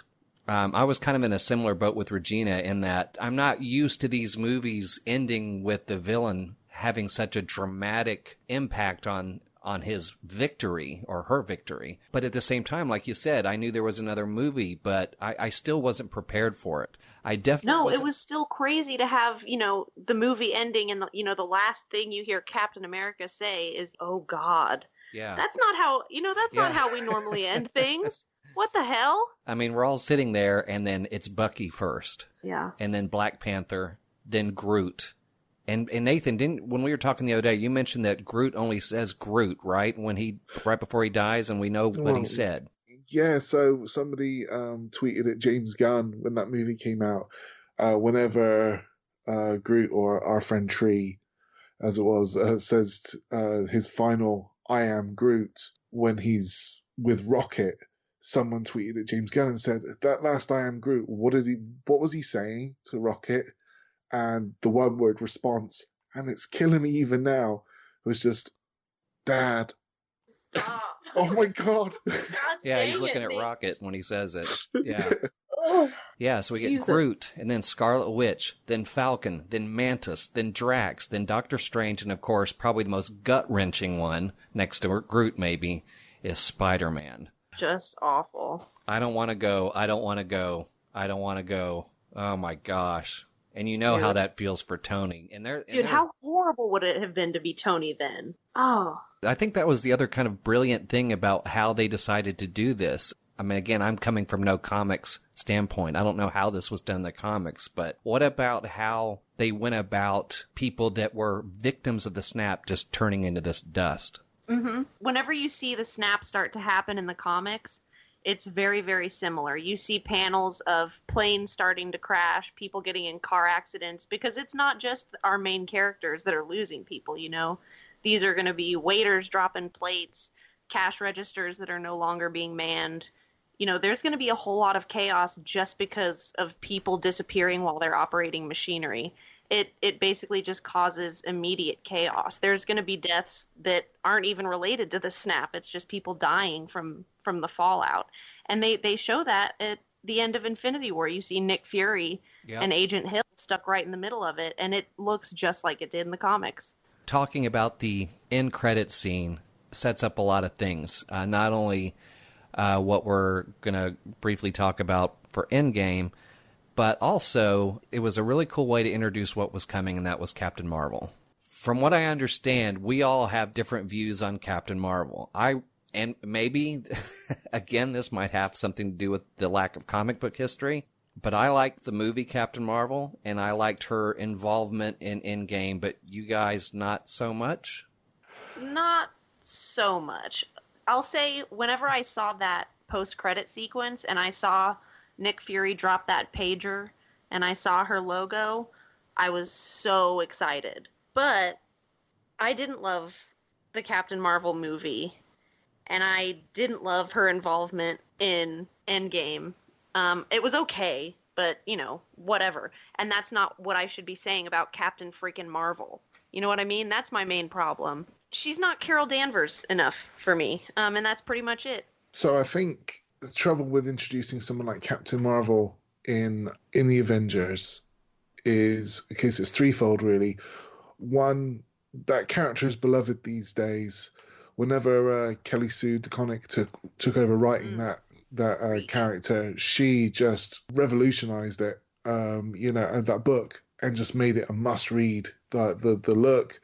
I was kind of in a similar boat with Regina in that I'm not used to these movies ending with the villain having such a dramatic impact on his victory or her victory. But at the same time, like you said, I knew there was another movie, but I still wasn't prepared for it. I definitely No, wasn't... it was still crazy to have, the movie ending and, the last thing you hear Captain America say is, "Oh God." Yeah. That's not how, that's Yeah. not how we normally end things. What the hell? I mean, we're all sitting there, and then it's Bucky first. Yeah. And then Black Panther, then Groot. And Nathan, when we were talking the other day, you mentioned that Groot only says Groot, right? Right before he dies, and we know what he said. Yeah, so somebody tweeted at James Gunn when that movie came out, whenever Groot or our friend Tree, as it was, says his final "I am Groot" when he's with Rocket. Someone tweeted at James Gunn and said, "That last "I am Groot," what was he saying to Rocket?" And the one word response, and it's killing me even now, was just, "Dad." Stop. Oh my God. Yeah, he's looking at Rocket when he says it. Yeah. Oh, Yeah, so we get Groot, and then Scarlet Witch, then Falcon, then Mantis, then Drax, then Doctor Strange, and of course, probably the most gut-wrenching one, next to Groot maybe, is Spider-Man. just awful. I don't want to go. I don't want to go. I don't want to go. Oh my gosh. And you know how that feels for Tony. Dude, how horrible would it have been to be Tony then? Oh. I think that was the other kind of brilliant thing about how they decided to do this. I mean, again, I'm coming from no comics standpoint. I don't know how this was done in the comics, but what about how they went about people that were victims of the snap just turning into this dust? Mm-hmm. Whenever you see the snap start to happen in the comics, it's very, very similar. You see panels of planes starting to crash, people getting in car accidents, because it's not just our main characters that are losing people, you know? These are going to be waiters dropping plates, cash registers that are no longer being manned. You know, there's going to be a whole lot of chaos just because of people disappearing while they're operating machinery. It basically just causes immediate chaos. There's going to be deaths that aren't even related to the snap. It's just people dying from the fallout. And they show that at the end of Infinity War. You see Nick Fury and Agent Hill stuck right in the middle of it, and it looks just like it did in the comics. Talking about the end credit scene sets up a lot of things. Not only what we're going to briefly talk about for Endgame, but also it was a really cool way to introduce what was coming, and that was Captain Marvel. From what I understand, we all have different views on Captain Marvel. And maybe, again, this might have something to do with the lack of comic book history, but I liked the movie Captain Marvel, and I liked her involvement in Endgame, but you guys not so much? Not so much. I'll say whenever I saw that post-credit sequence and I saw Nick Fury drop that pager and I saw her logo, I was so excited. But I didn't love the Captain Marvel movie, and I didn't love her involvement in Endgame. It was okay, but, you know, whatever. And that's not what I should be saying about Captain freaking Marvel. You know what I mean? That's my main problem. She's not Carol Danvers enough for me, and that's pretty much it. So I think the trouble with introducing someone like Captain Marvel in the Avengers is, okay, so it's threefold really. One, that character is beloved these days. Whenever Kelly Sue DeConnick took over writing that character, she just revolutionized it, and that book, and just made it a must read. The look.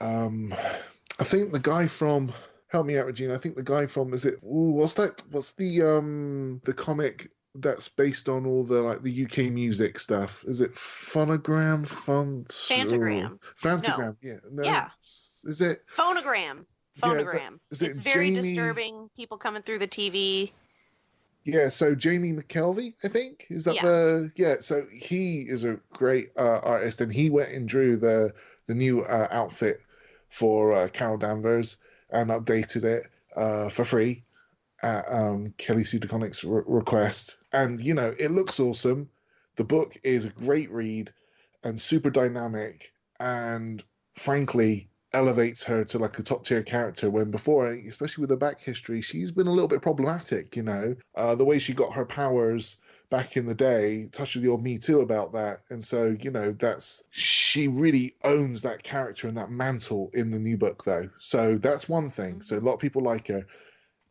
I think the guy from, help me out, Regina. I think the guy from, what's the comic that's based on all the UK music stuff? Is it Phonogram? Fantagram. Fantagram, no. No. Yeah. Is it? Phonogram. It's very disturbing. People coming through the TV. Yeah, so Jamie McKelvey, I think, is that so he is a great artist, and he went and drew the new outfit for Carol Danvers and updated it for free at Kelly Sue DeConnick's request. And, you know, it looks awesome. The book is a great read and super dynamic. And frankly, elevates her to like a top tier character, when before, especially with her back history, she's been a little bit problematic, you know. The way she got her powers back in the day touched the old Me Too about that. And so, you know, she really owns that character and that mantle in the new book, though. So that's one thing. So a lot of people like her.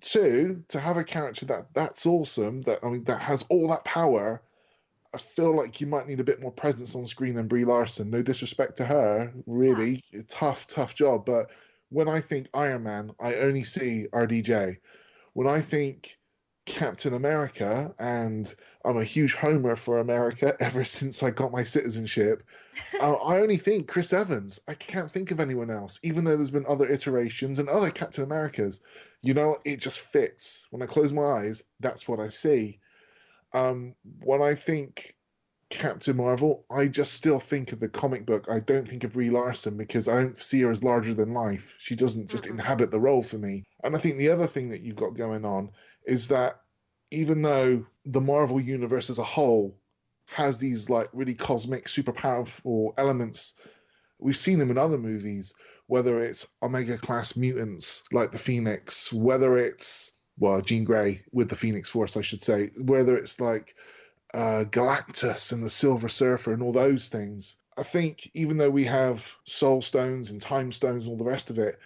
Two, to have a character that's awesome, that has all that power, I feel like you might need a bit more presence on screen than Brie Larson. No disrespect to her, really. Yeah. Tough job. But when I think Iron Man, I only see RDJ. When I think Captain America, and I'm a huge homer for America ever since I got my citizenship, I only think Chris Evans. I can't think of anyone else, even though there's been other iterations and other Captain Americas. You know, it just fits. When I close my eyes, that's what I see. When I think Captain Marvel, I just still think of the comic book. I don't think of Brie Larson, because I don't see her as larger than life. She doesn't just inhabit the role for me. And I think the other thing that you've got going on is that even though the Marvel universe as a whole has these like really cosmic, super powerful elements, we've seen them in other movies, whether it's Omega class mutants like the Phoenix, whether it's, well, Jean Grey with the Phoenix Force, I should say, whether it's like Galactus and the Silver Surfer and all those things. I think even though we have Soul Stones and Time Stones and all the rest of it,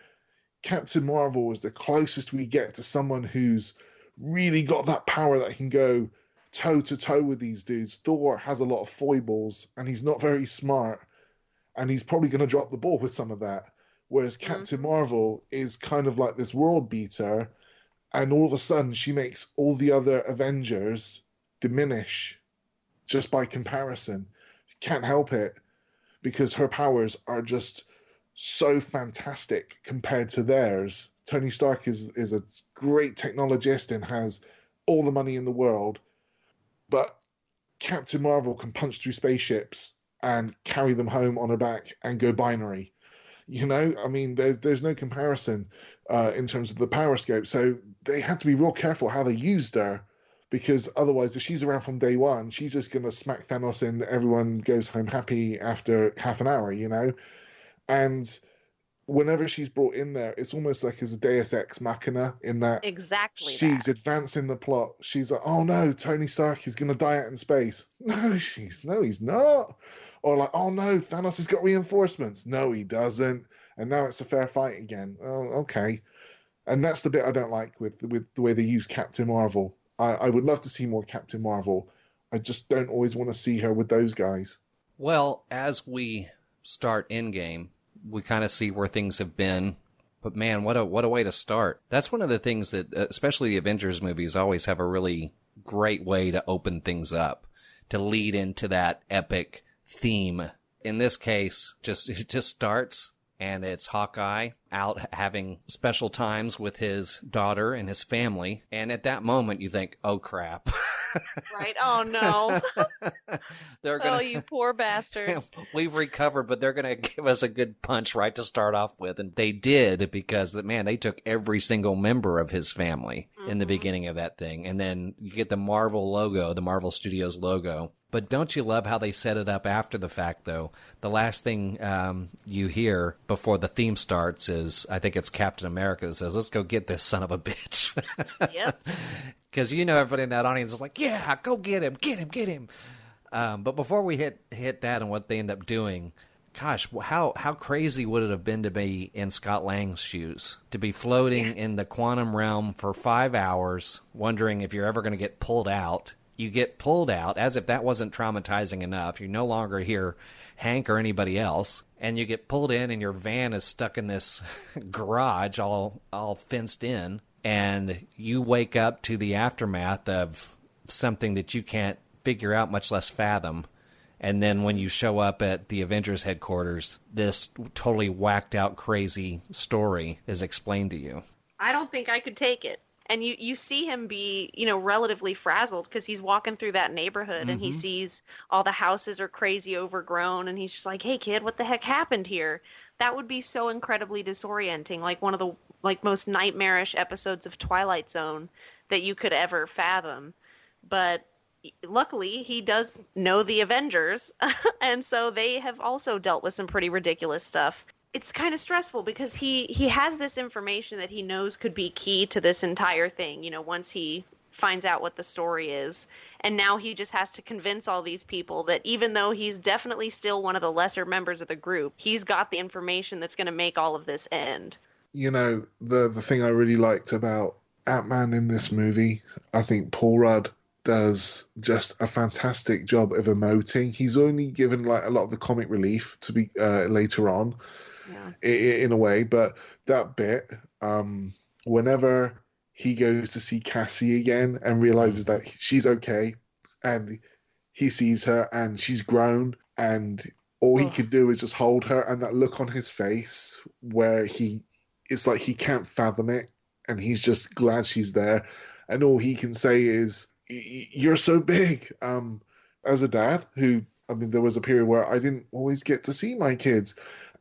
Captain Marvel is the closest we get to someone who's really got that power that can go toe to toe with these dudes. Thor has a lot of foibles and he's not very smart, and he's probably going to drop the ball with some of that. Whereas Captain Marvel is kind of like this world beater, and all of a sudden she makes all the other Avengers diminish just by comparison. She can't help it, because her powers are just so fantastic compared to theirs. Tony Stark is a great technologist and has all the money in the world, but Captain Marvel can punch through spaceships and carry them home on her back and go binary. You know, I mean, there's no comparison in terms of the power scope. So they had to be real careful how they used her, because otherwise, if she's around from day one, she's just going to smack Thanos and everyone goes home happy after half an hour, you know? And whenever she's brought in there, it's almost like as a Deus Ex Machina, in that she's advancing the plot. She's like, oh no, Tony Stark is going to die out in space. No, he's not. Or like, oh no, Thanos has got reinforcements. No, he doesn't. And now it's a fair fight again. Oh, okay. And that's the bit I don't like with the way they use Captain Marvel. I would love to see more Captain Marvel. I just don't always want to see her with those guys. Well, as we start Endgame, we kind of see where things have been. But man, what a way to start. That's one of the things that, especially the Avengers movies, always have a really great way to open things up, to lead into that epic theme. In this case, it just starts, and it's Hawkeye out having special times with his daughter and his family. And at that moment, you think, oh, crap. Right? Oh, no. Oh, you poor bastard. We've recovered, but they're going to give us a good punch right to start off with. And they did, because, man, they took every single member of his family in the beginning of that thing. And then you get the Marvel logo, the Marvel Studios logo. But don't you love how they set it up after the fact, though? The last thing you hear before the theme starts is, I think it's Captain America that says, let's go get this son of a bitch. Yep. Because you know everybody in that audience is like, yeah, go get him. But before we hit that and what they end up doing, gosh, how crazy would it have been to be in Scott Lang's shoes? To be floating in the quantum realm for 5 hours, wondering if you're ever going to get pulled out. You get pulled out, as if that wasn't traumatizing enough. You no longer hear Hank or anybody else. And you get pulled in, and your van is stuck in this garage all fenced in. And you wake up to the aftermath of something that you can't figure out, much less fathom. And then when you show up at the Avengers headquarters, this totally whacked out, crazy story is explained to you. I don't think I could take it. And you see him be, relatively frazzled, because he's walking through that neighborhood and he sees all the houses are crazy overgrown, and he's just like, hey kid, what the heck happened here? That would be so incredibly disorienting, like one of the most nightmarish episodes of Twilight Zone that you could ever fathom. But luckily he does know the Avengers, and so they have also dealt with some pretty ridiculous stuff. it's kind of stressful because he has this information that he knows could be key to this entire thing, once he finds out what the story is. And now he just has to convince all these people that even though he's definitely still one of the lesser members of the group, he's got the information that's going to make all of this end. The thing I really liked about Ant-Man in this movie, I think Paul Rudd does just a fantastic job of emoting. He's only given like a lot of the comic relief to be later on, in a way, but that bit, whenever he goes to see Cassie again and realizes that she's okay, and he sees her and she's grown, and all he can do is just hold her, and that look on his face where it's like he can't fathom it, and he's just glad she's there, and all he can say is, "You're so big." As a dad there was a period where I didn't always get to see my kids,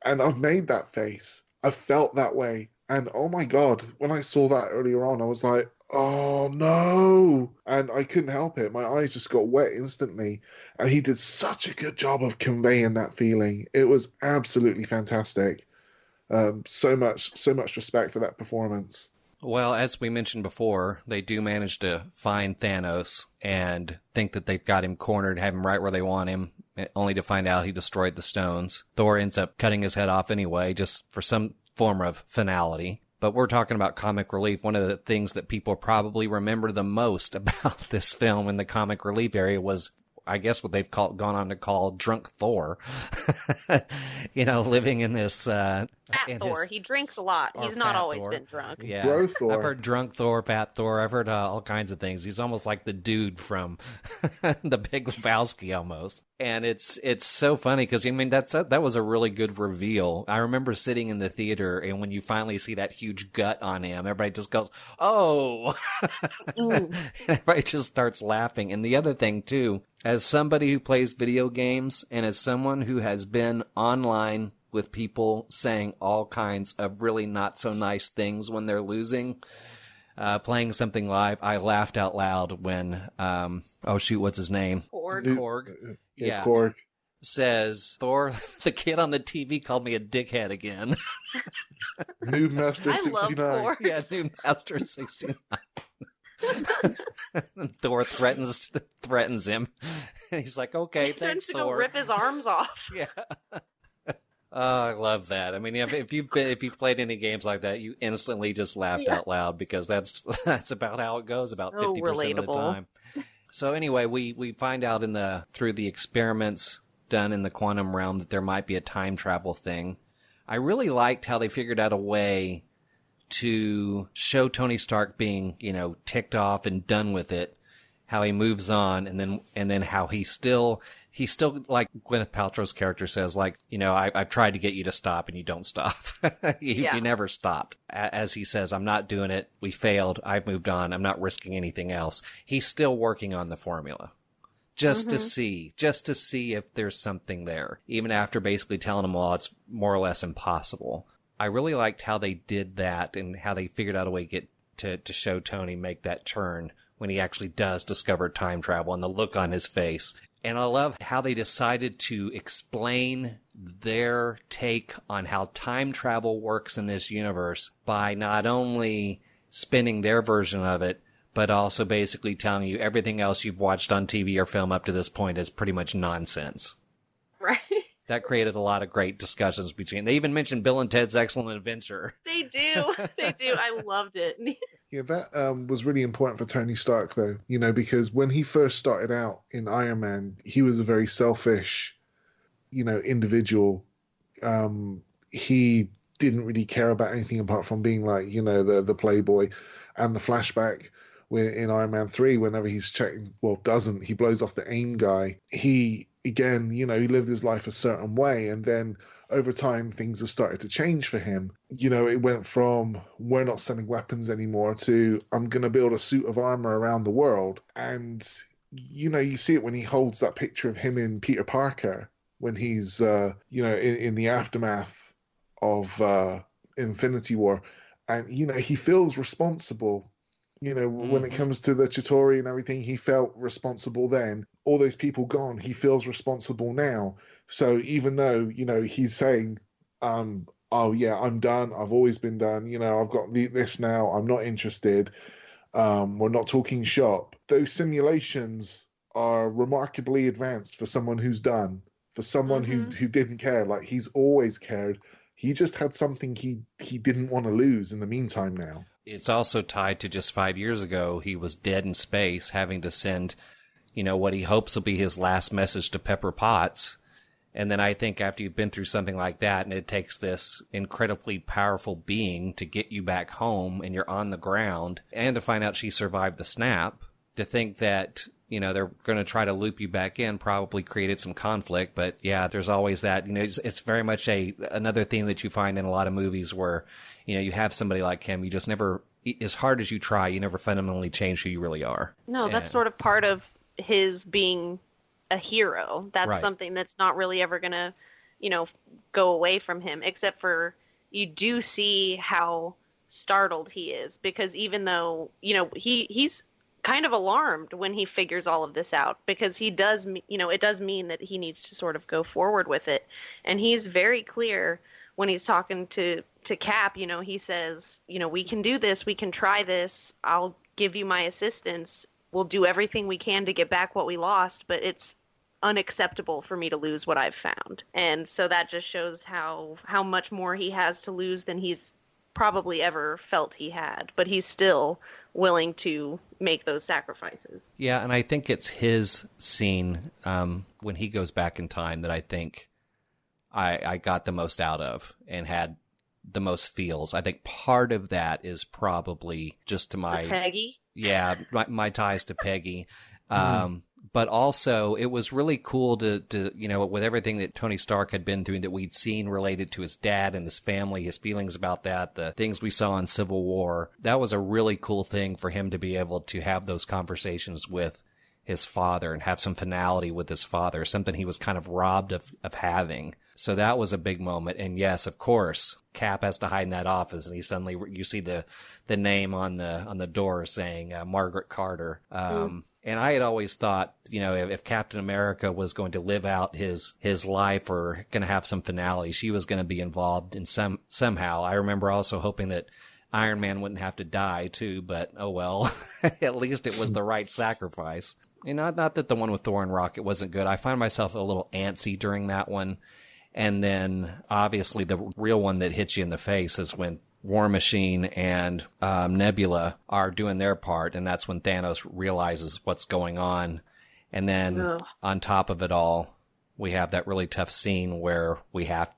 and I've made that face. I've felt that way. And oh my God, when I saw that earlier on, I was like, oh no. And I couldn't help it. My eyes just got wet instantly. And he did such a good job of conveying that feeling. It was absolutely fantastic. So much respect for that performance. Well, as we mentioned before, they do manage to find Thanos and think that they've got him cornered, have him right where they want him, only to find out he destroyed the stones. Thor ends up cutting his head off anyway, just for some form of finality. But we're talking about comic relief. One of the things that people probably remember the most about this film in the comic relief area was, I guess, what they've gone on to call Drunk Thor. Living in this... Fat Thor. He drinks a lot. He's not always Thor. Been drunk. Yeah. Bro Thor. I've heard Drunk Thor, Fat Thor. I've heard all kinds of things. He's almost like the dude from The Big Lebowski almost. And it's so funny because, that was a really good reveal. I remember sitting in the theater, and when you finally see that huge gut on him, everybody just goes, oh! Everybody just starts laughing. And the other thing, too, as somebody who plays video games and as someone who has been online with people saying all kinds of really not so nice things when they're losing, playing something live, I laughed out loud when, what's his name? Korg. Yeah. Korg. Says, Thor, the kid on the TV called me a dickhead again. Noob Master 69. I love Korg. Yeah, Noob Master 69. Thor threatens him. And he's like, okay, thanks, Thor. Thor. To go rip his arms off. Yeah. Oh, I love that. I mean, if you've played any games like that, you instantly just laughed out loud because that's about how it goes about 50% of the time. So anyway, we find out through the experiments done in the quantum realm that there might be a time travel thing. I really liked how they figured out a way to show Tony Stark being, ticked off and done with it, how he moves on, and then how he's still, like Gwyneth Paltrow's character says, like, I've tried to get you to stop and you don't stop. You never stopped. As he says, I'm not doing it. We failed. I've moved on. I'm not risking anything else. He's still working on the formula. Just to see if there's something there, even after basically telling him, well, it's more or less impossible. I really liked how they did that and how they figured out a way to show Tony make that turn when he actually does discover time travel and the look on his face. And I love how they decided to explain their take on how time travel works in this universe by not only spinning their version of it, but also basically telling you everything else you've watched on TV or film up to this point is pretty much nonsense. Right. That created a lot of great discussions between. They even mentioned Bill and Ted's Excellent Adventure. They do. I loved it. Yeah, that was really important for Tony Stark, though, because when he first started out in Iron Man, he was a very selfish, individual. He didn't really care about anything apart from being like, the playboy. And the flashback in Iron Man 3, whenever he's checking, he blows off the AIM guy. He lived his life a certain way. And then over time, things have started to change for him. It went from, we're not selling weapons anymore to, I'm going to build a suit of armor around the world. And, you see it when he holds that picture of him in Peter Parker, when he's, in the aftermath of Infinity War. And, he feels responsible. When it comes to the Chitauri and everything, he felt responsible then. All those people gone, he feels responsible now. So even though, he's saying, I'm oh yeah, I'm done. I've always been done. I've got this now. I'm not interested. We're not talking shop. Those simulations are remarkably advanced for someone who's done, for someone who didn't care. Like, he's always cared. He just had something he didn't want to lose in the meantime now. It's also tied to just 5 years ago, he was dead in space, having to send, what he hopes will be his last message to Pepper Potts. And then I think after you've been through something like that, and it takes this incredibly powerful being to get you back home and you're on the ground, and to find out she survived the snap, to think that, they're going to try to loop you back in probably created some conflict. But yeah, there's always that, it's very much another theme that you find in a lot of movies where, you have somebody like him, you just never, as hard as you try, you never fundamentally change who you really are. No, that's sort of part of his being a hero. That's right. Something that's not really ever gonna, go away from him, except for you do see how startled he is, because even though, he's kind of alarmed when he figures all of this out, because he does, it does mean that he needs to sort of go forward with it. And he's very clear when he's talking to Cap, he says, we can do this, we can try this, I'll give you my assistance, we'll do everything we can to get back what we lost, but it's unacceptable for me to lose what I've found. And so that just shows how much more he has to lose than he's probably ever felt he had, but he's still willing to make those sacrifices. Yeah, and I think it's his scene when he goes back in time that I think I got the most out of and had the most feels. I think part of that is probably just to my... Peggy? Yeah, my ties to Peggy. But also, it was really cool to, with everything that Tony Stark had been through that we'd seen related to his dad and his family, his feelings about that, the things we saw in Civil War. That was a really cool thing for him to be able to have those conversations with his father and have some finality with his father, something he was kind of robbed of having. So that was a big moment. And yes, of course, Cap has to hide in that office, and he suddenly, you see the name on the door saying Margaret Carter. And I had always thought, if Captain America was going to live out his life or going to have some finality, she was going to be involved in somehow. I remember also hoping that Iron Man wouldn't have to die too, but oh well, at least it was the right sacrifice. Not that the one with Thor and Rocket wasn't good. I find myself a little antsy during that one. And then obviously the real one that hits you in the face is when War Machine and Nebula are doing their part, and that's when Thanos realizes what's going on. And then on top of it all, we have that really tough scene where we have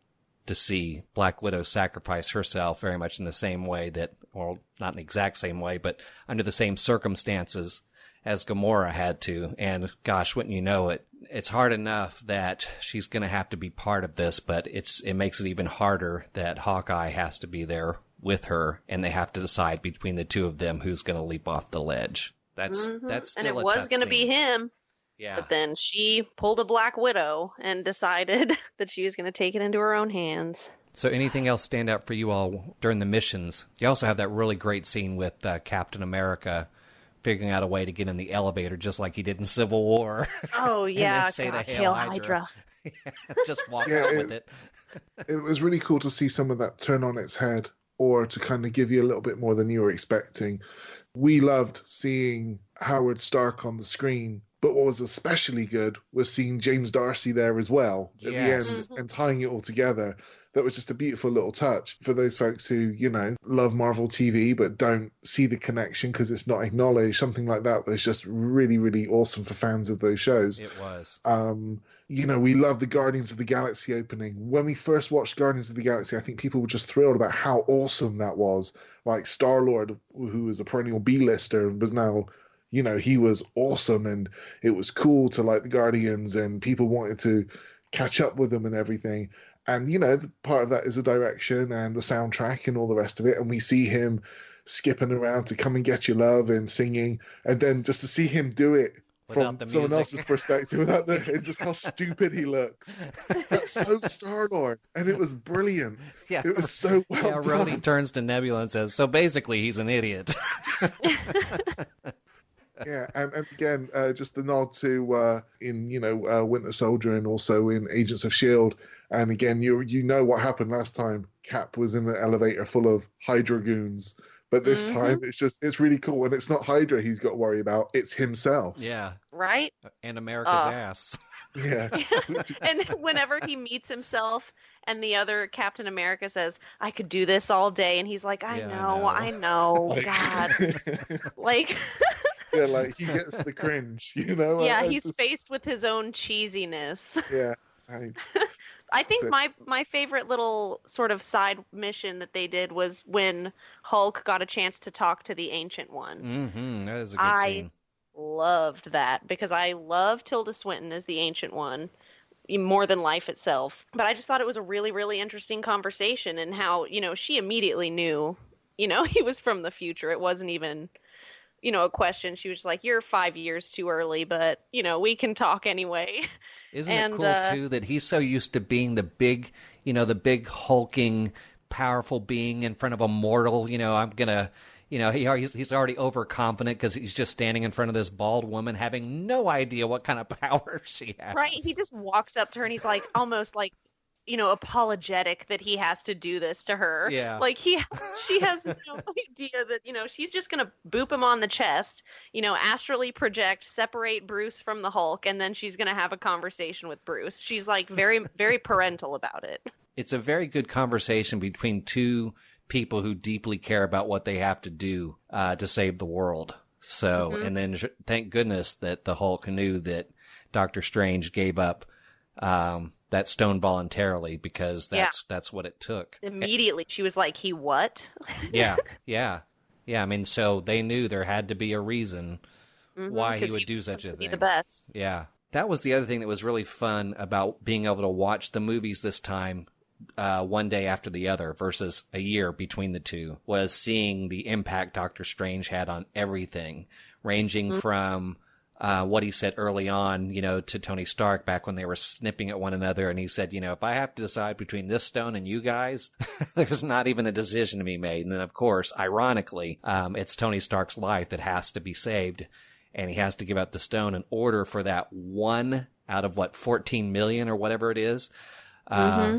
to see Black Widow sacrifice herself very much in the same way that, well, not in the exact same way, but under the same circumstances as Gamora had to. And gosh, wouldn't you know it, it's hard enough that she's going to have to be part of this, but it makes it even harder that Hawkeye has to be there with her, and they have to decide between the two of them who's going to leap off the ledge. That's still and it a was going to be him. Yeah. But then she pulled a Black Widow and decided that she was going to take it into her own hands. So anything else stand out for you all during the missions? You also have that really great scene with Captain America figuring out a way to get in the elevator just like he did in Civil War. Oh, yeah. And then say God, the Hail Hydra. Just walk out with it. It was really cool to see some of that turn on its head, or to kind of give you a little bit more than you were expecting. We loved seeing Howard Stark on the screen, but what was especially good was seeing James Darcy there as well at the end and tying it all together. That was just a beautiful little touch for those folks who, love Marvel TV but don't see the connection because it's not acknowledged. Something like that was just really, really awesome for fans of those shows. It was. We love the Guardians of the Galaxy opening. When we first watched Guardians of the Galaxy, I think people were just thrilled about how awesome that was. Like Star-Lord, who was a perennial B-lister, was now, he was awesome, and it was cool to like the Guardians, and people wanted to catch up with them and everything. And, part of that is the direction and the soundtrack and all the rest of it. And we see him skipping around to Come and Get Your Love and singing. And then just to see him do it from someone else's perspective, without and just how stupid he looks. That's so Star-Lord. And it was brilliant. Yeah. It was so well done. Rhodey turns to Nebula and says, so basically he's an idiot. Yeah, and again, just the nod to in Winter Soldier and also in Agents of Shield. And again, you know what happened last time. Cap was in an elevator full of Hydra goons, but this time it's really cool, and it's not Hydra he's got to worry about; it's himself. Yeah, Right? and America's ass. Yeah. And whenever he meets himself and the other Captain America says, I could do this all day, and he's like, I know, God. Like Yeah, like he gets the cringe, Yeah, I he's just, faced with his own cheesiness. yeah. I think So- my favorite little sort of side mission that they did was when Hulk got a chance to talk to the Ancient One. Mm-hmm. That is a good scene. Loved that because I love Tilda Swinton as the Ancient One more than life itself. But I just thought it was a really, really interesting conversation and how, she immediately knew, he was from the future. It wasn't even, a question. She was just like, you're 5 years too early, but, we can talk anyway. Isn't it cool, too, that he's so used to being the big, the big hulking, powerful being in front of a mortal, I'm going to... he's already overconfident because he's just standing in front of this bald woman having no idea what kind of power she has. Right. He just walks up to her and he's like almost like, apologetic that he has to do this to her. Yeah. Like she has no idea that, she's just going to boop him on the chest, astrally project, separate Bruce from the Hulk, and then she's going to have a conversation with Bruce. She's like very, very parental about it. It's a very good conversation between two people who deeply care about what they have to do to save the world. So, and then thank goodness that the Hulk knew that Doctor Strange gave up that stone voluntarily because that's what it took. Immediately, she was like, "He what?" Yeah. I mean, so they knew there had to be a reason why he would do such a thing. Be the best. Yeah, that was the other thing that was really fun about being able to watch the movies this time. One day after the other versus a year between the two was seeing the impact Doctor Strange had on everything, ranging from what he said early on, to Tony Stark back when they were snipping at one another. And he said, if I have to decide between this stone and you guys, there's not even a decision to be made. And then, of course, ironically, it's Tony Stark's life that has to be saved. And he has to give up the stone in order for that one out of 14 million or whatever it is.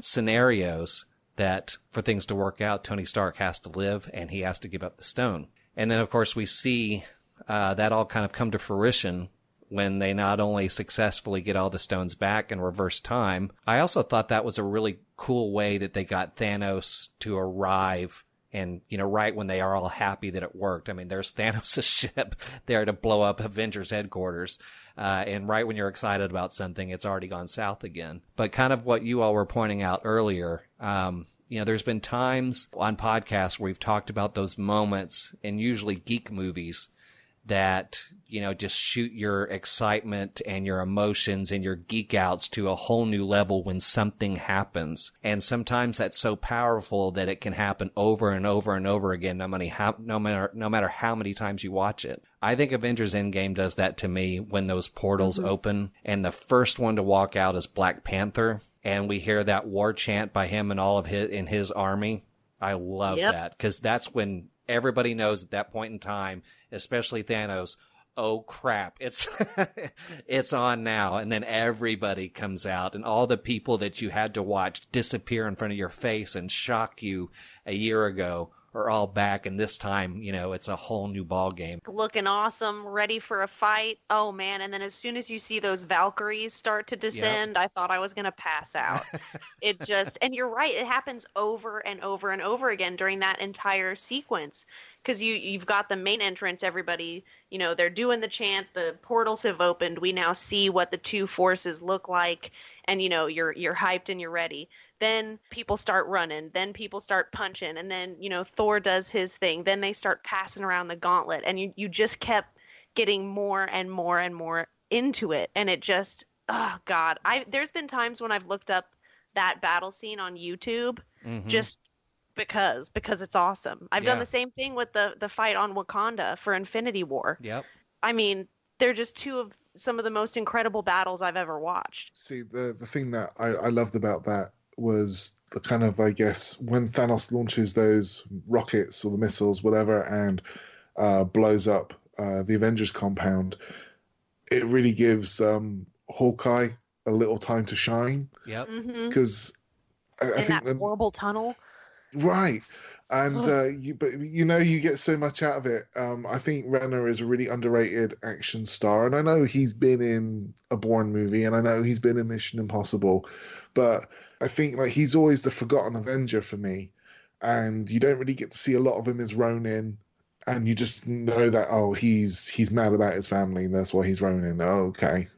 Scenarios that for things to work out, Tony Stark has to live and he has to give up the stone. And then, of course, we see that all kind of come to fruition when they not only successfully get all the stones back and reverse time. I also thought that was a really cool way that they got Thanos to arrive and, right when they are all happy that it worked. I mean, there's Thanos' ship there to blow up Avengers headquarters. And right when you're excited about something, it's already gone south again. But kind of what you all were pointing out earlier, there's been times on podcasts where we've talked about those moments in usually geek movies that, just shoot your excitement and your emotions and your geek outs to a whole new level when something happens. And sometimes that's so powerful that it can happen over and over and over again, no matter how many times you watch it. I think Avengers Endgame does that to me when those portals open and the first one to walk out is Black Panther and we hear that war chant by him and all of his army. I love that because that's when everybody knows at that point in time, especially Thanos, oh crap, it's it's on now. And then everybody comes out and all the people that you had to watch disappear in front of your face and shock you a year ago are all back. And this time, it's a whole new ball game. Looking awesome, ready for a fight. Oh man. And then as soon as you see those Valkyries start to descend, I thought I was going to pass out. And you're right. It happens over and over and over again during that entire sequence. Because you've got the main entrance, everybody, they're doing the chant, the portals have opened. We now see what the two forces look like. And, you're hyped and you're ready. Then people start running. Then people start punching. And then, Thor does his thing. Then they start passing around the gauntlet. And you just kept getting more and more and more into it. And it just, oh, God. There's been times when I've looked up that battle scene on YouTube just because it's awesome. I've done the same thing with the fight on Wakanda for Infinity War. Yep. I mean, they're just two of some of the most incredible battles I've ever watched. See, the thing that I loved about that was the kind of, I guess, when Thanos launches those rockets or the missiles, whatever, and blows up the Avengers compound, it really gives Hawkeye a little time to shine. Yep. Because I In think that horrible tunnel. right. And you get so much out of it. I think Renner is a really underrated action star, and I know he's been in a Bourne movie, and I know he's been in Mission Impossible, but I think like he's always the forgotten Avenger for me, and you don't really get to see a lot of him as Ronin, and you just know that he's mad about his family, and that's why he's Ronin. Oh, okay,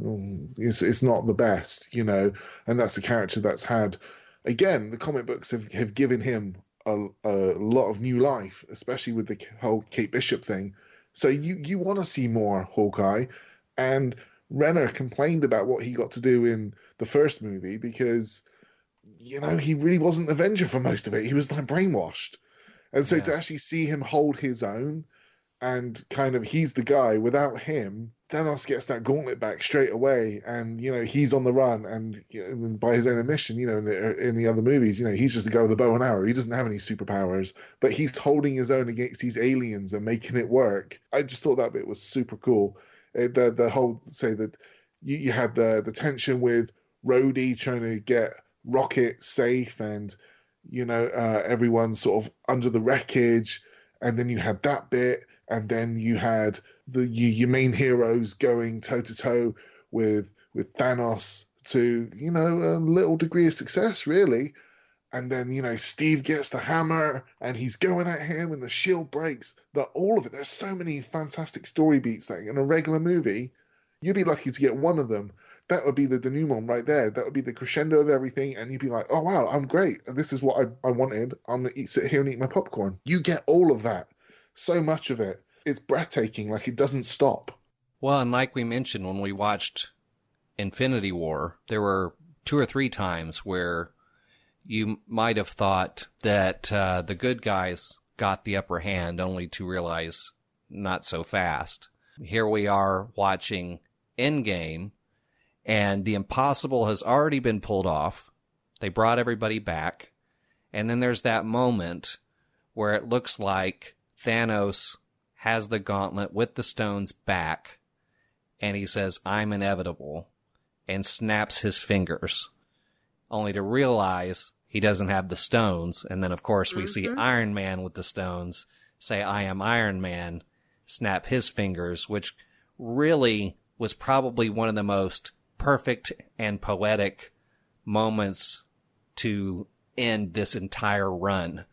it's not the best, and that's a character that's had. Again, the comic books have given him a lot of new life, especially with the whole Kate Bishop thing. So you want to see more Hawkeye, and Renner complained about what he got to do in the first movie because he really wasn't an Avenger for most of it. He was like brainwashed, and so to actually see him hold his own and kind of he's the guy. Without him, Thanos gets that gauntlet back straight away, and he's on the run, and by his own admission, in the other movies, he's just a guy with a bow and arrow. He doesn't have any superpowers, but he's holding his own against these aliens and making it work. I just thought that bit was super cool. The whole say that you had the tension with Rhodey trying to get Rocket safe, and everyone sort of under the wreckage, and then you had that bit. And then you had your main heroes going toe to toe with Thanos to a little degree of success, really. And then Steve gets the hammer and he's going at him, and the shield breaks. All of it. There's so many fantastic story beats that in a regular movie you'd be lucky to get one of them. That would be the denouement right there. That would be the crescendo of everything, and you'd be like, "Oh wow, I'm great. This is what I wanted. I'm gonna sit here and eat my popcorn." You get all of that. So much of it. It's breathtaking, like it doesn't stop. Well, and like we mentioned when we watched Infinity War, there were 2 or 3 times where you might have thought that the good guys got the upper hand, only to realize not so fast. Here we are watching Endgame, and the impossible has already been pulled off. They brought everybody back, and then there's that moment where it looks like Thanos has the gauntlet with the stones back, and he says, "I'm inevitable," and snaps his fingers, only to realize he doesn't have the stones. And then, of course, we see Iron Man with the stones say, "I am Iron Man," snap his fingers, which really was probably one of the most perfect and poetic moments to end this entire run.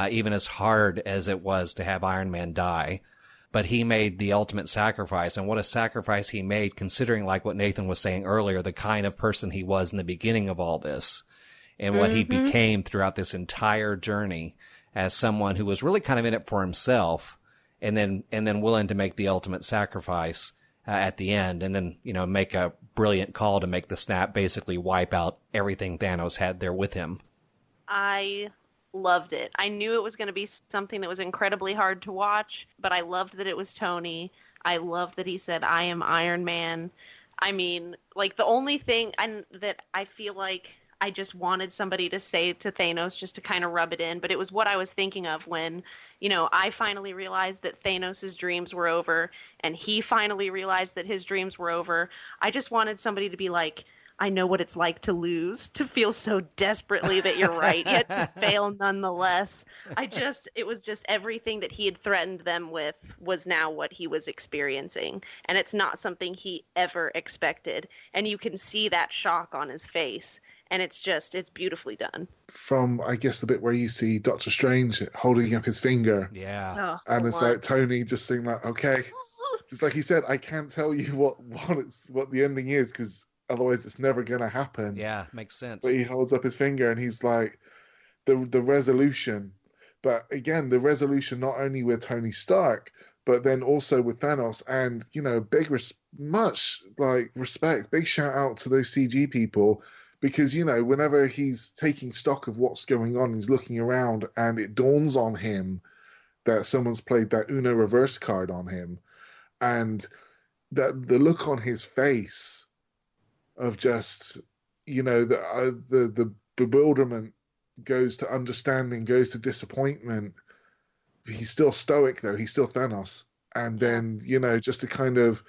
Even as hard as it was to have Iron Man die. But he made the ultimate sacrifice, and what a sacrifice he made, considering, like what Nathan was saying earlier, the kind of person he was in the beginning of all this, and what he became throughout this entire journey as someone who was really kind of in it for himself, and then willing to make the ultimate sacrifice at the end, and then, make a brilliant call to make the snap basically wipe out everything Thanos had there with him. I loved it. I knew it was going to be something that was incredibly hard to watch, but I loved that it was Tony. I loved that he said, "I am Iron Man." I mean, like, the only thing that I feel like I just wanted somebody to say to Thanos just to kind of rub it in, but it was what I was thinking of when, I finally realized that Thanos' dreams were over, and he finally realized that his dreams were over. I just wanted somebody to be like, "I know what it's like to lose, to feel so desperately that you're right, yet to fail nonetheless." It was just everything that he had threatened them with was now what he was experiencing. And it's not something he ever expected. And you can see that shock on his face. And it's beautifully done. From, I guess, the bit where you see Doctor Strange holding up his finger. Yeah. And it's like Tony just saying like, okay. It's like he said, I can't tell you what the ending is, because otherwise it's never going to happen. Yeah, makes sense. But he holds up his finger and he's like, the resolution. But again, the resolution not only with Tony Stark, but then also with Thanos. And, much like respect, big shout out to those CG people. Because, whenever he's taking stock of what's going on, he's looking around and it dawns on him that someone's played that Uno reverse card on him. And that the look on his face of just, the bewilderment goes to understanding, goes to disappointment. He's still stoic, though. He's still Thanos. and then just to kind of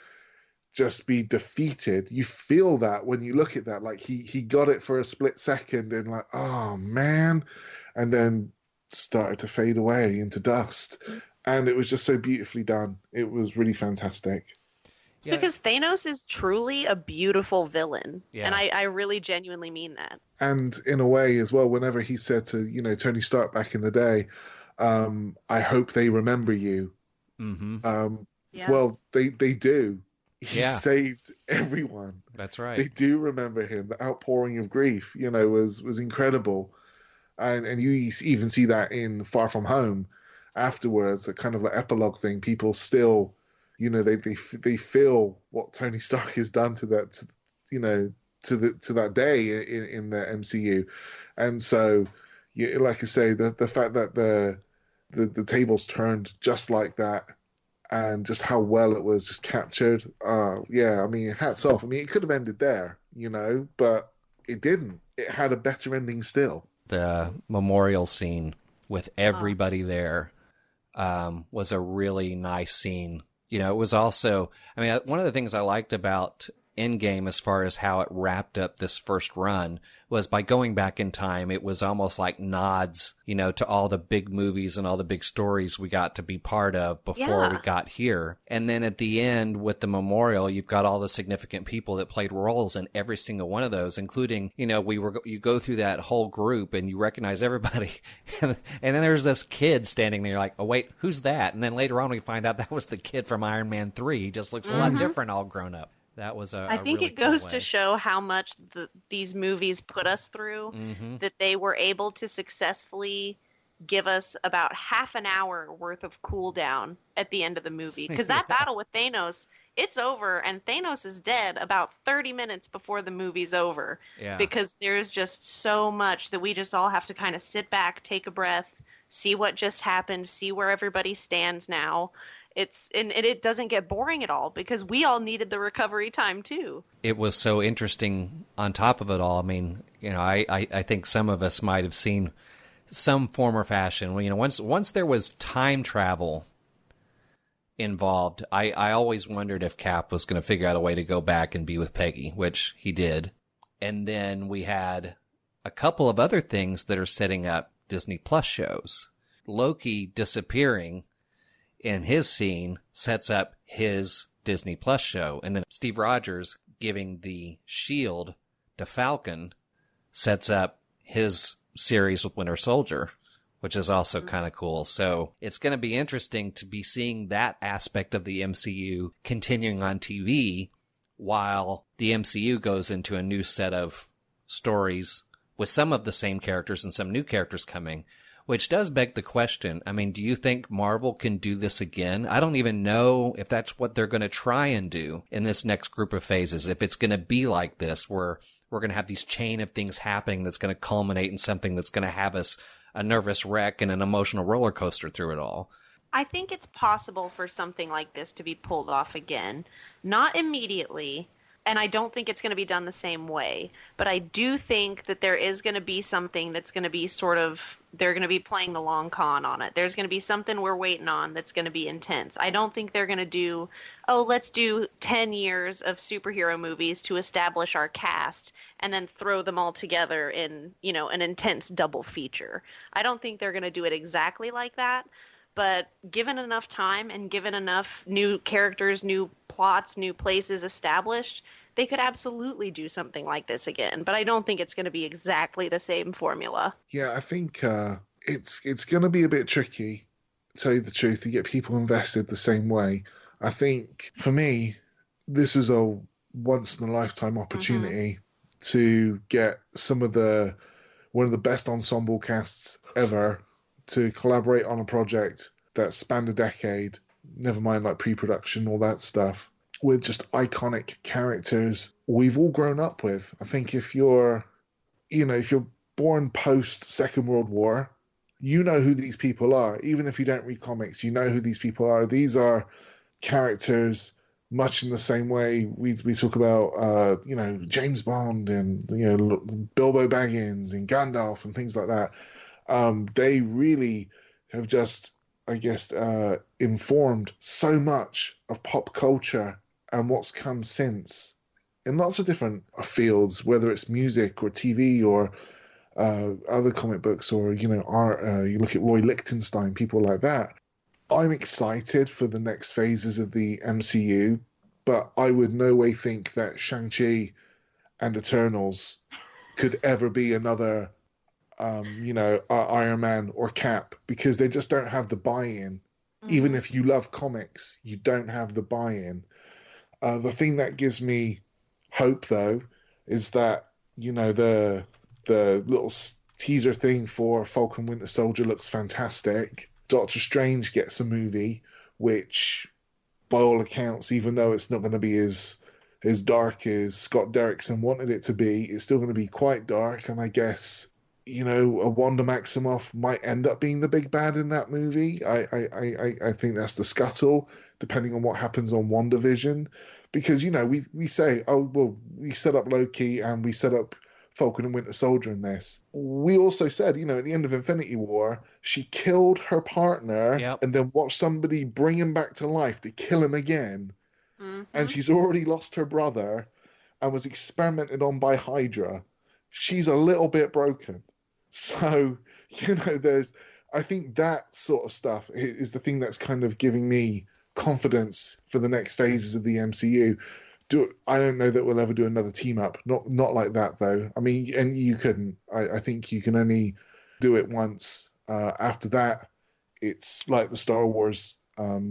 just be defeated. You feel that when you look at that, like he got it for a split second and like, oh man, and then started to fade away into dust. And it was just so beautifully done. It was really fantastic. It's because Thanos is truly a beautiful villain. Yeah. And I really genuinely mean that. And in a way as well, whenever he said to, Tony Stark back in the day, I hope they remember you. Mm-hmm. Well, they do. He Yeah. saved everyone. That's right. They do remember him. The outpouring of grief, was incredible. And you even see that in Far From Home afterwards, a kind of like epilogue thing. People still, they feel what Tony Stark has done to that, to that day in the MCU. And so, like I say, the fact that the tables turned just like that, and just how well it was just captured. I mean, hats off. I mean, it could have ended there, but it didn't. It had a better ending still. The memorial scene with everybody there was a really nice scene. It was also, I mean, one of the things I liked about Endgame as far as how it wrapped up this first run was by going back in time, it was almost like nods, to all the big movies and all the big stories we got to be part of before we got here. And then at the end with the memorial, you've got all the significant people that played roles in every single one of those, including, you go through that whole group and you recognize everybody. And then there's this kid standing there like, oh wait, who's that? And then later on we find out that was the kid from Iron Man 3. He just looks a lot different all grown up. That was I think really it goes cool to show how much these movies put us through, that they were able to successfully give us about half an hour worth of cooldown at the end of the movie. Because that battle with Thanos, it's over, and Thanos is dead about 30 minutes before the movie's over. Yeah. Because there's just so much that we just all have to kind of sit back, take a breath, see what just happened, see where everybody stands now. And it doesn't get boring at all because we all needed the recovery time too. It was so interesting on top of it all. I mean, I think some of us might have seen some form or fashion. Once there was time travel involved, I always wondered if Cap was going to figure out a way to go back and be with Peggy, which he did. And then we had a couple of other things that are setting up Disney Plus shows. Loki disappearing in his scene sets up his Disney Plus show. And then Steve Rogers giving the shield to Falcon sets up his series with Winter Soldier, which is also kind of cool. So it's going to be interesting to be seeing that aspect of the MCU continuing on TV while the MCU goes into a new set of stories with some of the same characters and some new characters coming. Which does beg the question, I mean, do you think Marvel can do this again? I don't even know if that's what they're going to try and do in this next group of phases. If it's going to be like this, where we're going to have these chain of things happening that's going to culminate in something that's going to have us a nervous wreck and an emotional roller coaster through it all. I think it's possible for something like this to be pulled off again. Not immediately. And I don't think it's going to be done the same way. But I do think that there is going to be something that's going to be they're going to be playing the long con on it. There's going to be something we're waiting on that's going to be intense. I don't think they're going to do, let's do 10 years of superhero movies to establish our cast and then throw them all together in, an intense double feature. I don't think they're going to do it exactly like that. But given enough time and given enough new characters, new plots, new places established, they could absolutely do something like this again. But I don't think it's going to be exactly the same formula. Yeah, I think it's going to be a bit tricky, to tell you the truth, to get people invested the same way. I think, for me, this was a once-in-a-lifetime opportunity to get one of the best ensemble casts ever to collaborate on a project that spanned a decade, never mind like pre-production, all that stuff, with just iconic characters we've all grown up with. I think if you're born post Second World War, you know who these people are. Even if you don't read comics, you know who these people are. These are characters much in the same way we talk about, James Bond and, Bilbo Baggins and Gandalf and things like that. They really have just I guess, informed so much of pop culture and what's come since in lots of different fields, whether it's music or TV or other comic books or, art. You look at Roy Lichtenstein, people like that. I'm excited for the next phases of the MCU, but I would no way think that Shang-Chi and Eternals could ever be another, Iron Man or Cap, because they just don't have the buy-in. Mm-hmm. Even if you love comics, you don't have the buy-in. The thing that gives me hope, though, is that, the little teaser thing for Falcon Winter Soldier looks fantastic. Doctor Strange gets a movie, which, by all accounts, even though it's not going to be as dark as Scott Derrickson wanted it to be, it's still going to be quite dark. And I guess, a Wanda Maximoff might end up being the big bad in that movie. I think that's the scuttle, depending on what happens on WandaVision. Because, we say, oh, well, we set up Loki and we set up Falcon and Winter Soldier in this. We also said, at the end of Infinity War, she killed her partner and then watched somebody bring him back to life to kill him again. Mm-hmm. And she's already lost her brother and was experimented on by Hydra. She's a little bit broken. So, I think that sort of stuff is the thing that's kind of giving me confidence for the next phases of the MCU. I don't know that we'll ever do another team up. Not like that, though. I mean, and you couldn't. I think you can only do it once. After that, it's like the Star Wars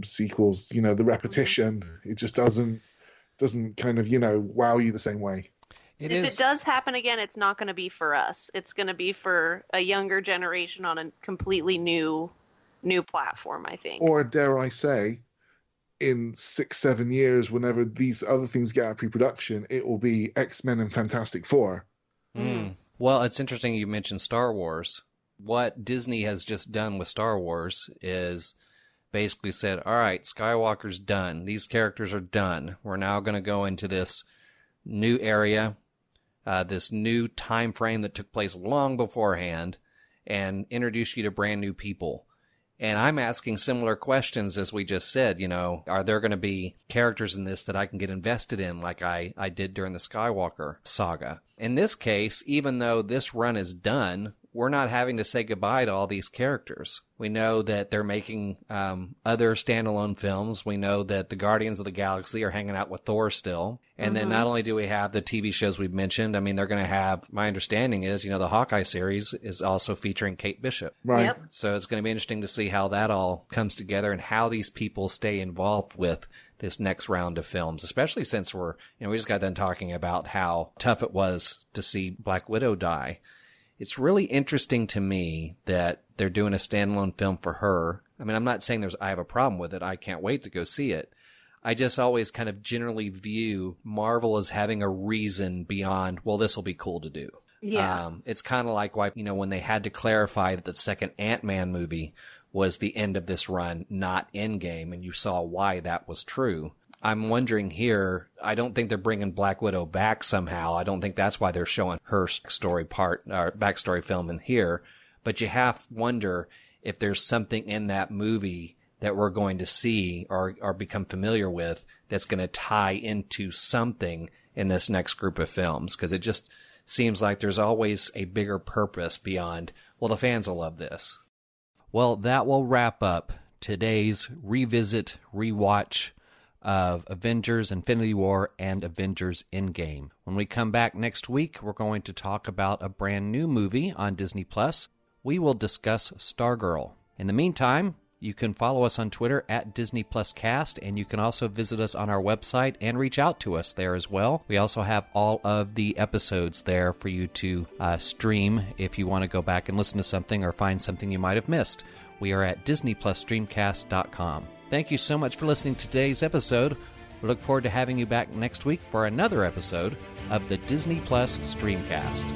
sequels. The repetition. It just doesn't kind of wow you the same way. If it does happen again, it's not going to be for us. It's going to be for a younger generation on a completely new platform, I think. Or dare I say, in 6-7 years, whenever these other things get out of pre-production, it will be X-Men and Fantastic Four. Well, it's interesting you mentioned Star Wars. What Disney has just done with Star Wars is basically said, all right, Skywalker's done. These characters are done. We're now going to go into this new area, this new time frame that took place long beforehand, and introduce you to brand new people. And I'm asking similar questions as we just said, are there going to be characters in this that I can get invested in like I did during the Skywalker saga? In this case, even though this run is done, we're not having to say goodbye to all these characters. We know that they're making other standalone films. We know that the Guardians of the Galaxy are hanging out with Thor still. And then not only do we have the TV shows we've mentioned, I mean, they're going to have, my understanding is, the Hawkeye series is also featuring Kate Bishop. Right. Yep. So it's going to be interesting to see how that all comes together and how these people stay involved with this next round of films, especially since we just got done talking about how tough it was to see Black Widow die. It's really interesting to me that they're doing a standalone film for her. I mean, I'm not saying I have a problem with it. I can't wait to go see it. I just always kind of generally view Marvel as having a reason beyond, well, this will be cool to do. Yeah. It's kind of like why, when they had to clarify that the second Ant-Man movie was the end of this run, not Endgame, and you saw why that was true. I'm wondering here, I don't think they're bringing Black Widow back somehow. I don't think that's why they're showing her backstory film in here. But you have to wonder if there's something in that movie that we're going to see or become familiar with that's going to tie into something in this next group of films. Because it just seems like there's always a bigger purpose beyond, well, the fans will love this. Well, that will wrap up today's rewatch of Avengers Infinity War and Avengers Endgame. When we come back next week, we're going to talk about a brand new movie on Disney+. We will discuss Stargirl. In the meantime, you can follow us on Twitter at DisneyPlusCast, and you can also visit us on our website and reach out to us there as well. We also have all of the episodes there for you to stream if you want to go back and listen to something or find something you might have missed. We are at DisneyPlusStreamcast.com. Thank you so much for listening to today's episode. We look forward to having you back next week for another episode of the Disney Plus Streamcast.